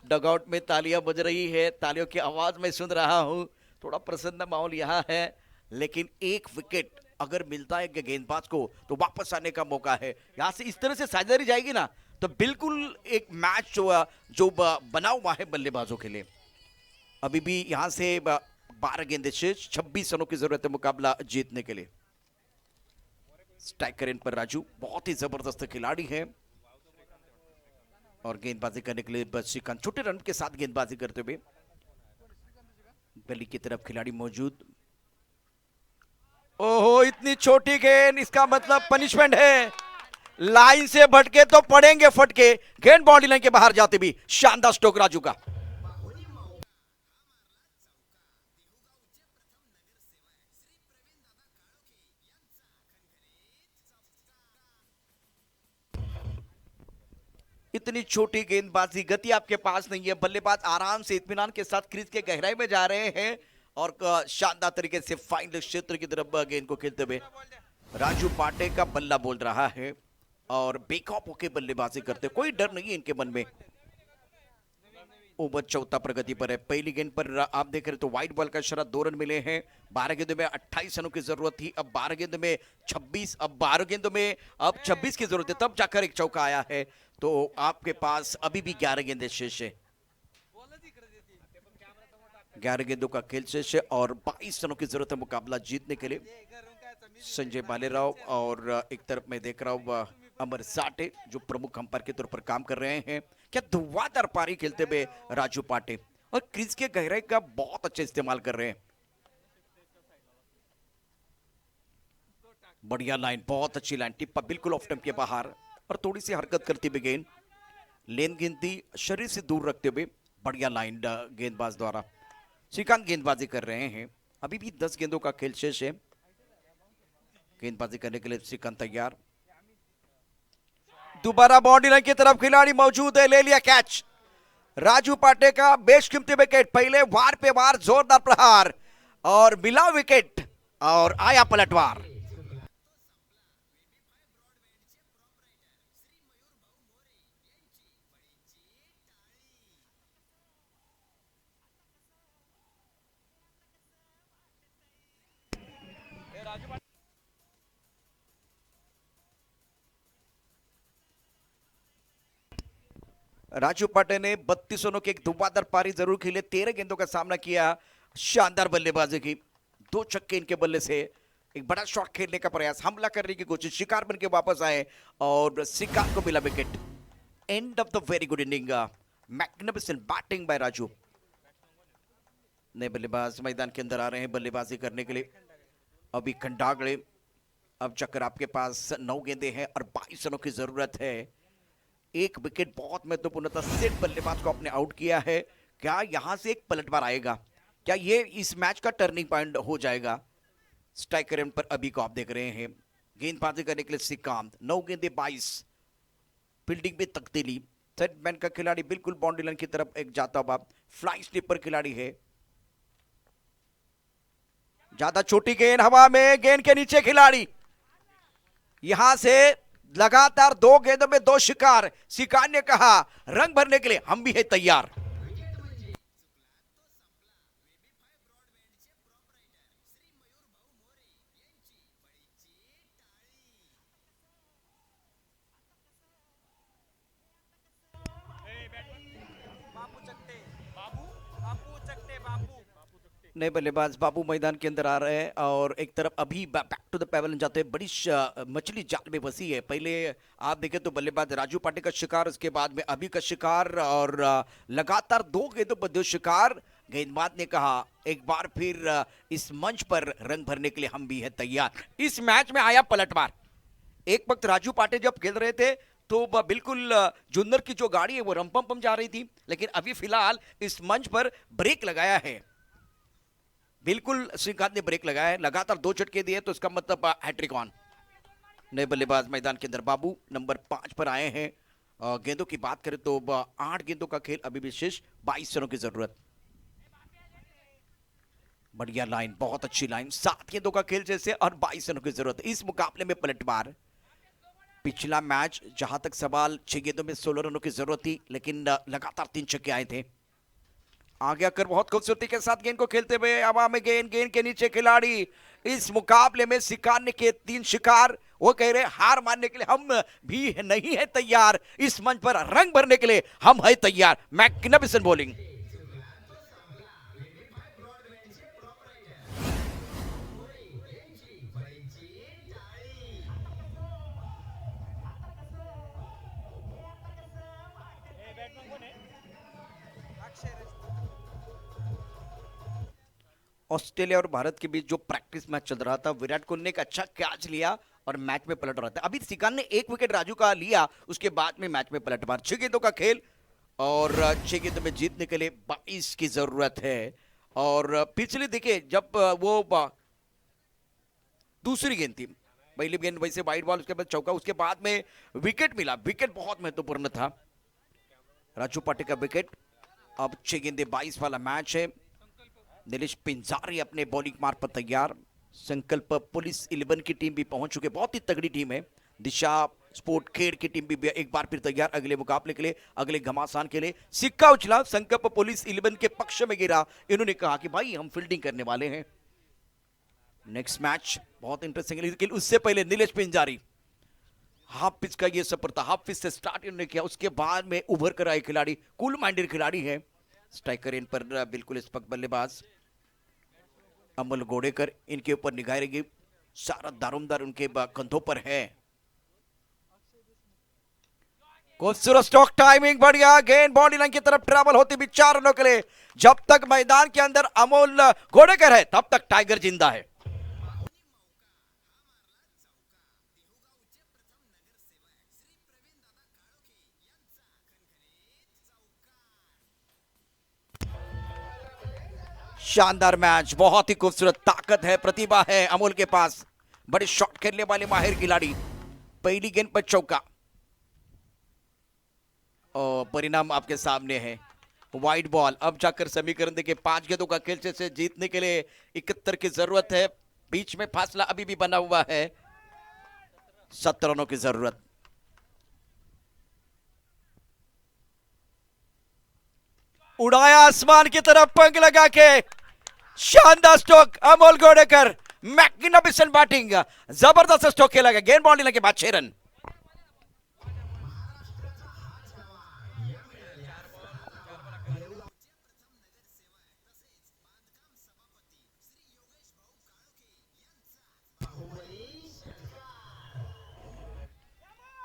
डगआउट में तालियां बज रही है, तालियों की आवाज मैं सुन रहा हूं। थोड़ा प्रसन्न माहौल यहाँ है, लेकिन एक विकेट अगर मिलता है गेंदबाज को तो वापस आने का मौका है। यहां से इस तरह से साझेदारी जाएगी ना, तो बिल्कुल एक मैच जो बना हुआ है बल्लेबाजों के लिए। अभी भी यहां से 12 गेंदे शेष, 26 रनों की जरूरत है मुकाबला जीतने के लिए। स्ट्राइकर इन पर राजू बहुत ही जबरदस्त खिलाड़ी है और गेंदबाजी करने के लिए श्रीकांत छोटे रन के साथ गेंदबाजी करते हुए। गली की तरफ खिलाड़ी मौजूद। ओहो, इतनी छोटी गेंद, इसका मतलब पनिशमेंट है। लाइन से भटके तो पड़ेंगे फटके। गेंद बाउंड्री लाइन के बाहर जाते भी शानदार स्ट्रोक राजू का। इतनी छोटी गेंदबाजी, गति आपके पास नहीं है। बल्लेबाज आराम से इत्मीनान के साथ क्रीज के गहराई में जा रहे हैं और शानदार तरीके से फाइनल क्षेत्र की तरफ गेंद को खेलते हुए राजू पाटे का बल्ला बोल रहा है और बेखौफ होकर बल्लेबाजी करते, कोई डर नहीं है इनके मन में। ओवर चौथा प्रगति पर है। पहली गेंद पर आप देख रहे तो व्हाइट बॉल का इशारा, 2 रन मिले हैं। 12 गेंदों में 28 रनों की जरूरत थी, अब 12 गेंदों में 26, अब 12 गेंदों में अब 26 की जरूरत है, तब जाकर एक चौका आया है। तो आपके पास अभी भी 11 गेंदे शेष है। 11 गेंदों का खेल शेष है और 22 रनों की जरूरत है मुकाबला जीतने के लिए। संजय बालेराव और एक तरफ मैं देख रहा हूं अमर साटे जो प्रमुख अंपायर के तौर पर काम कर रहे हैं। क्या धुआंधार पारी खेलते हुए राजू पाटे और क्रीज के गहराई का बहुत अच्छा इस्तेमाल कर रहे हैं। बढ़िया लाइन, बहुत अच्छी लाइन, टिप्पा बिल्कुल ऑफ स्टंप के बाहर और थोड़ी सी हरकत करती हुई गेंद, लेन गिनती शरीर से दूर रखते हुए बढ़िया लाइन गेंदबाज द्वारा। श्रीकांत गेंदबाजी कर रहे हैं। अभी भी 10 गेंदों का खेल शेष है। गेंदबाजी करने के लिए श्रीकांत तैयार। दोबारा बाउंड्री लाइन की तरफ खिलाड़ी मौजूद है, ले लिया कैच। राजू पाटे का बेशकीमती विकेट, पहले वार पे वार, जोरदार प्रहार और मिला विकेट और आया पलटवार। राजू पाटे ने 32 रनों की एक धुआंधार पारी जरूर खेले, 13 गेंदों का सामना किया। शानदार बल्लेबाजी की, 2 छक्के इनके बल्ले से। एक बड़ा शॉट खेलने का प्रयास, हमला करने की कोशिश, शिकार बन के वापस आए और श्रीकांत को मिला wicket. End of the very good inning, magnificent batting by Raju. नए बल्लेबाज मैदान के अंदर आ रहे हैं बल्लेबाजी करने के लिए। अभी खंडागड़े, अब चक्कर आपके पास 9 गेंदे हैं और 22 रनों की जरूरत है। एक विकेट बहुत महत्वपूर्ण था, सेट बल्लेबाज को आपने आउट किया है। क्या यहां से एक पलटवार आएगा? क्या ये इस मैच का टर्निंग पॉइंट हो जाएगा? स्ट्राइकर एंड पर अभी को आप देख रहे हैं। गेंदबाजी करने के लिए श्रीकांत, 9 गेंदे 22, फील्डिंग में तब्दीली, सेटमैन का खिलाड़ी बिल्कुल बाउंड्री लाइन की तरफ एक जाता हुआ फ्लाइंग स्लीपर खिलाड़ी है। ज्यादा छोटी गेंद हवा में, गेंद के नीचे खिलाड़ी। यहां से लगातार 2 गेंदों में 2 शिकार। शिकार ने कहा रंग भरने के लिए हम भी है तैयार। नए बल्लेबाज बाबू मैदान के अंदर आ रहे हैं और एक तरफ अभी बैक टू द पेवेलियन जाते हैं। बड़ी मछली जाल में फंसी है। पहले आप देखें तो बल्लेबाज राजू पाटे का शिकार, उसके बाद में अभी का शिकार और लगातार 2 गेंदों पर 2 शिकार। गेंदबाज ने कहा एक बार फिर इस मंच पर रंग भरने के लिए हम भी है तैयार। इस मैच में आया पलटवार। एक वक्त राजू पाटे जब खेल रहे थे तो बिल्कुल जुन्नर की जो गाड़ी है वो रंपम पम जा रही थी, लेकिन अभी फिलहाल इस मंच पर ब्रेक लगाया है। बिल्कुल श्रीकांत ने ब्रेक लगाया है, लगातार 2 झटके दिए तो इसका मतलब हैट्रिक ऑन। नए बल्लेबाज मैदान के अंदर बाबू नंबर 5 पर आए हैं। गेंदों की बात करें तो 8 गेंदों का खेल अभी भी शेष, 22 रनों की जरूरत। बढ़िया लाइन, बहुत अच्छी लाइन। 7 गेंदों का खेल जैसे और 22 रनों की जरूरत। इस मुकाबले में पलटवार। पिछला मैच जहां तक सवाल 6 गेंदों में 16 रनों की जरूरत थी, लेकिन लगातार 3 छक्के आए थे। आगे आकर बहुत खूबसूरती के साथ गेंद को खेलते हुए हवा में गेंद, गेंद के नीचे खिलाड़ी। इस मुकाबले में शिकार ने किए 3 शिकार। वो कह रहे हार मानने के लिए हम भी नहीं है तैयार। इस मंच पर रंग भरने के लिए हम है तैयार। Magnificent bowling. ऑस्ट्रेलिया और भारत के बीच जो प्रैक्टिस मैच चल रहा था, विराट कोहली ने एक अच्छा कैच लिया और मैच में पलट रहा था। अभी शिकार ने 1 विकेट राजू का लिया, उसके बाद में मैच में पलटवार। 6 गेंदों का खेल और 6 गेंदों में जीतने के लिए 22 की जरूरत है। और पिछले देखिए जब वो दूसरी गेंद थी, पहली गेंद वैसे वाइड बॉल, उसके बाद चौका, उसके बाद में विकेट मिला। विकेट बहुत महत्वपूर्ण था, राजू पाटे का विकेट। अब 6 गेंदे 22 वाला मैच है। नीलेश पिंजारी अपने बॉलिंग मार्ग पर तैयार। संकल्प पुलिस 11 की टीम भी पहुंच चुके, बहुत ही तगड़ी टीम है। दिशा स्पोर्ट खेड़ की टीम भी एक बार फिर तैयार अगले मुकाबले के लिए, अगले घमासान के लिए। सिक्का उछला, संकल्प पुलिस 11 के पक्ष में गिरा। इन्होंने कहा कि भाई हम फील्डिंग करने वाले हैं। नेक्स्ट मैच बहुत इंटरेस्टिंग, लेकिन उससे पहले नीलेश पिंजारी हाफ पिच का ये सफर था। हाफ पिच से स्टार्ट इन्होंने किया, उसके बाद में उभर कर आए खिलाड़ी, कूल माइंडेड खिलाड़ी है। स्ट्राइकर इन पर बिल्कुल इस वक्त बल्लेबाज अमल गोडेकर, इनके ऊपर निगाह रहेगी। सारा दारोमदार उनके कंधों पर है। खूबसूरत स्ट्रोक, टाइमिंग बढ़िया। गेंद बॉडी लाइन की तरफ ट्रैवल होती भी 4 रनों के लिए। जब तक मैदान के अंदर अमोल गोडेकर है तब तक टाइगर जिंदा है। शानदार मैच, बहुत ही खूबसूरत। ताकत है, प्रतिभा है अमोल के पास। बड़े शॉट खेलने वाले माहिर खिलाड़ी। पहली गेंद पर चौका और परिणाम आपके सामने है, वाइड बॉल। अब जाकर समीकरण देखिए, 5 गेंदों का खेल से जीतने के लिए 71 की जरूरत है। बीच में फासला अभी भी बना हुआ है, 17 रनों की जरूरत। उड़ाया आसमान की तरफ पंख लगा के, शानदार stroke Amol Godekar. Magnificent batting, जबरदस्त स्ट्रोक खेला गया। गेंद बाउंड्री के बाद 6 रन।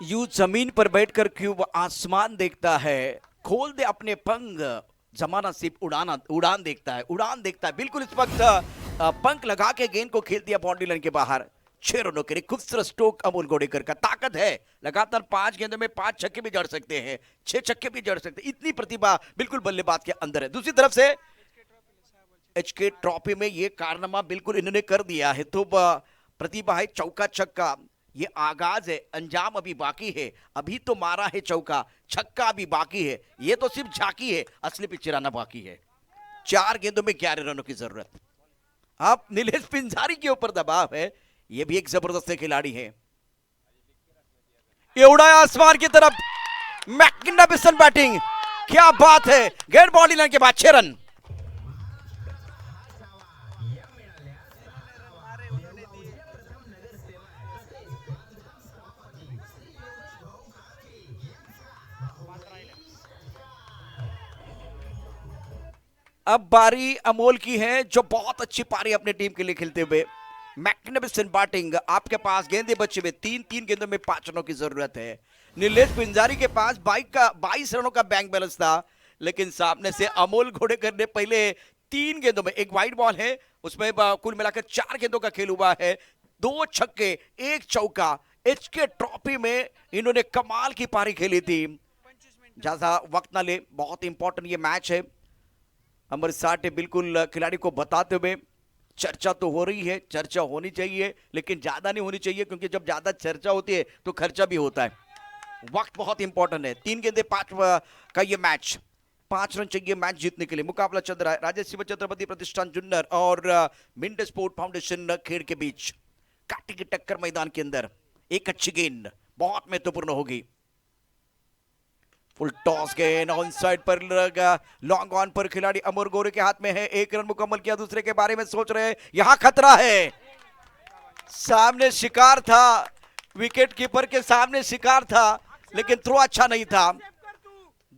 यू जमीन पर बैठकर क्यों वो आसमान देखता है, खोल दे अपने पंख, जमाना सिर्फ उड़ान देखता है, उड़ान देखता है। बिल्कुल इस वक्त पंख लगा के गेंद को खेल दिया बाउंड्री लाइन के बाहर। 6 रनों के लिए खूबसूरत स्ट्रोक अमोल गोडेकर का। ताकत है, लगातार 5 गेंदों में 5 छक्के भी जड़ सकते हैं, 6 छक्के भी जड़ सकते हैं। इतनी प्रतिभा बिल्कुल बल्लेबाज के अंदर है। दूसरी तरफ से एचके ट्रॉफी में ये कारनामा बिल्कुल इन्होंने कर दिया है। तो प्रतिभा है, चौका छक्का, ये आगाज है, अंजाम अभी बाकी है। अभी तो मारा है चौका, छक्का अभी बाकी है। ये तो सिर्फ झांकी है, असली पिक्चर आना बाकी है। 4 गेंदों में 11 रनों की जरूरत। अब नीलेश पिंजारी के ऊपर दबाव है। ये भी एक जबरदस्त खिलाड़ी है। ये उड़ाया आसमान की तरफ, मैग्निफिसेंट बैटिंग, क्या बात है। गेंद बॉडी लाइन के बाद 6 रन। अब बारी अमोल की है, जो बहुत अच्छी पारी अपने टीम के लिए खेलते हुए। मैग्निफिसेंट बैटिंग, आपके पास गेंदे बचे हुए 3 गेंदों में 5 रनों की जरूरत है। नीलेश पिंजारी के पास 22 रनों का बैंक बैलेंस था, लेकिन सामने से अमोल घोड़ेकर ने पहले 3 गेंदों में, एक वाइड बॉल है उसमें कुल मिलाकर 4 गेंदों का खेल हुआ है। 2 छक्के, 1 चौका। एचके ट्रॉफी में इन्होंने कमाल की पारी खेली थी। ज्यादा वक्त ना ले, बहुत इंपॉर्टेंट ये मैच है। अमर साठ बिल्कुल खिलाड़ी को बताते हुए, चर्चा तो हो रही है, चर्चा होनी चाहिए लेकिन ज्यादा नहीं होनी चाहिए, क्योंकि जब ज्यादा चर्चा होती है तो खर्चा भी होता है। वक्त बहुत इंपॉर्टेंट है। 3 गेंदे 5 का ये मैच, 5 रन चाहिए मैच जीतने के लिए। मुकाबला चल रहा है राजेश शिव छत्रपति प्रतिष्ठान जुन्नर और मिंट स्पोर्ट फाउंडेशन खेड़ के बीच। काटी की टक्कर मैदान के अंदर। एक अच्छी गेंद बहुत महत्वपूर्ण होगी। फुल टॉस गेंद ऑन साइड पर लगा, लॉन्ग ऑन पर खिलाड़ी अमर गोरे के हाथ में है। 1 रन मुकम्मल किया, दूसरे के बारे में सोच रहे हैं। यहां खतरा है, सामने शिकार था, विकेट कीपर के सामने शिकार था, लेकिन थ्रो अच्छा नहीं था।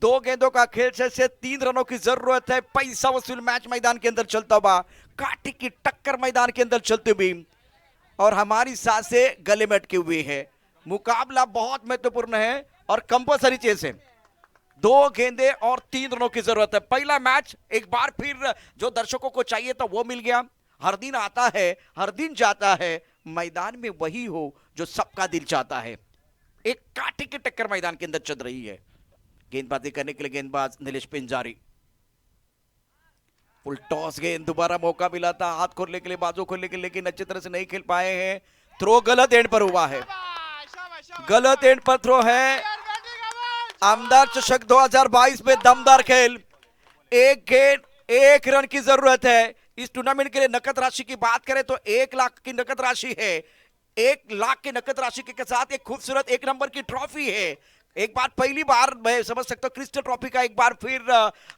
2 गेंदों का खेल से 3 रनों की जरूरत है। पैसा वसूल मैच मैदान के अंदर चलता हुआ, काटी की टक्कर मैदान के अंदर चलते हुए, और हमारी सांसें गले में अटकी हुई है। मुकाबला बहुत महत्वपूर्ण है और कंपल्सरी चेस है। 2 गेंदे और 3 रनों की जरूरत है। पहला मैच एक बार फिर जो दर्शकों को चाहिए था वो मिल गया। हर दिन आता है, हर दिन जाता है, मैदान में वही हो जो सबका दिल चाहता है। एक काटी की टक्कर मैदान के अंदर चल रही है। गेंदबाजी करने के लिए गेंदबाज नीलेश पिंजारी। फुल टॉस गेंद, दोबारा मौका मिला था हाथ खोलने के लिए, बाजू खोलने के लिए, लेकिन अच्छी तरह से नहीं खेल पाए हैं। थ्रो गलत एंड पर हुआ है, गलत एंड पर थ्रो है। आमदार चषक 2022 में दमदार खेल। 1 गेंद 1 रन की जरूरत है। इस टूर्नामेंट के लिए नकद राशि की बात करें तो 1 लाख की नकद राशि है। 1 लाख की नकद राशि के साथ एक खूबसूरत 1 नंबर की ट्रॉफी है। एक बार, पहली बार मैं समझ सकता हूं क्रिस्टल ट्रॉफी का एक बार फिर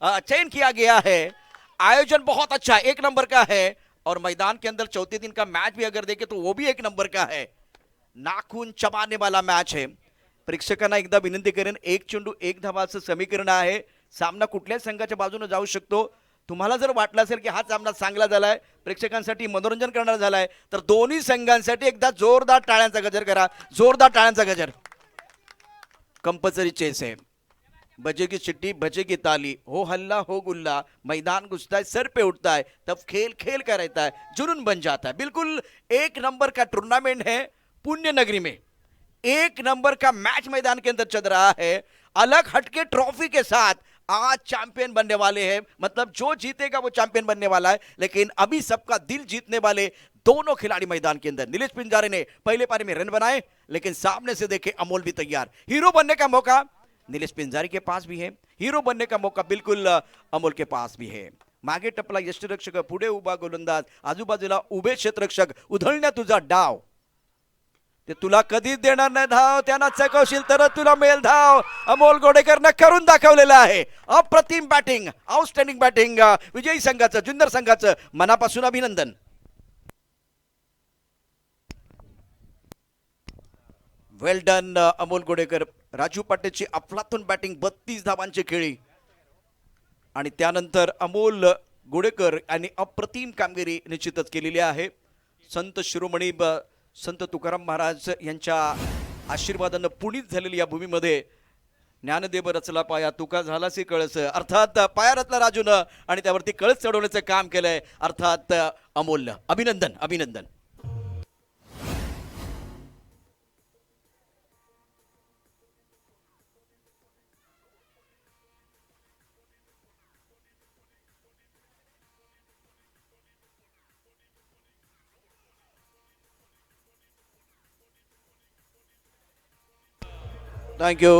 चयन किया गया है। आयोजन बहुत अच्छा 1 नंबर का है, और मैदान के अंदर चौथे दिन का मैच भी अगर देखें तो वो भी 1 नंबर का है। नाखून चबाने वाला मैच है। प्रेक्षकांना एकदा विनंती करेन, 1 चेंडू 1 धावाचं समीकरण आहे। सामना कुठल्याच संघाच्या बाजूने जाऊ शकतो। तुम्हाला जर वाटलं असेल की हा सामना चांगला झालाय, प्रेक्षकांसाठी मनोरंजन करणारा झालाय, तर दोन्ही संघांसाठी एकदा जोरदार टाळ्यांचा गजर करा, जोरदार टाळ्यांचा गजर। कंपल्सरी चेस है, बजेगी चिट्ठी बजेगी ताली, हो हल्ला हो गुल्ला, मैदान घुसता है सर पे उठता है, तब खेल खेल का रहता है, जुनून बन जाता है। बिल्कुल 1 नंबर का टूर्नामेंट है पुण्य नगरी में। 1 नंबर का मैच मैदान के अंदर चल रहा है। अलग हटके ट्रॉफी के साथ आज चैंपियन बनने वाले हैं, मतलब जो जीतेगा वो चैंपियन बनने वाला है। लेकिन अभी सबका दिल जीतने वाले दोनों खिलाड़ी मैदान के अंदर। नीलेश पिंजारी ने पहले पारी में रन बनाए, लेकिन सामने से देखे अमोल भी तैयार। हीरो बनने का मौका नीलेश पिंजारी के पास भी है, हीरो बनने का मौका बिल्कुल अमोल के पास भी है। मागे टपला यष्टिरक्षक, पुढे उभा गोलंदाज, आजूबाजूला उभे क्षेत्ररक्षक, उधळण्या तुझा डाव, ते तुला कधीच देणार नाही धाव, त्यांना चकवशील तर तुला मिळेल धाव। अमोल गोडेकरने करून दाखवलेलं आहे। अप्रतिम बॅटिंग, आउटस्टँडिंग बॅटिंग विजयी संघाचं, जुन्नर संघाचं मनापासून अभिनंदन। वेल डन अमोल गोडेकर। राजू पाटेची अफलातून बॅटिंग, 32 धावांची खेळी, आणि त्यानंतर अमोल गोडेकर यांनी अप्रतिम कामगिरी निश्चितच केलेली आहे। संत शिरोमणी संत तुकाराम महाराज यांच्या आशीर्वादानं पुनीत झालेली या भूमीमध्ये ज्ञानदेव रचला पाया, तुका झालासी कळस, अर्थात पाया रचला राजूनं आणि त्यावरती कळस चढवण्याचं काम केलंय, अर्थात अमोलनं। अभिनंदन अभिनंदन। थँक्यू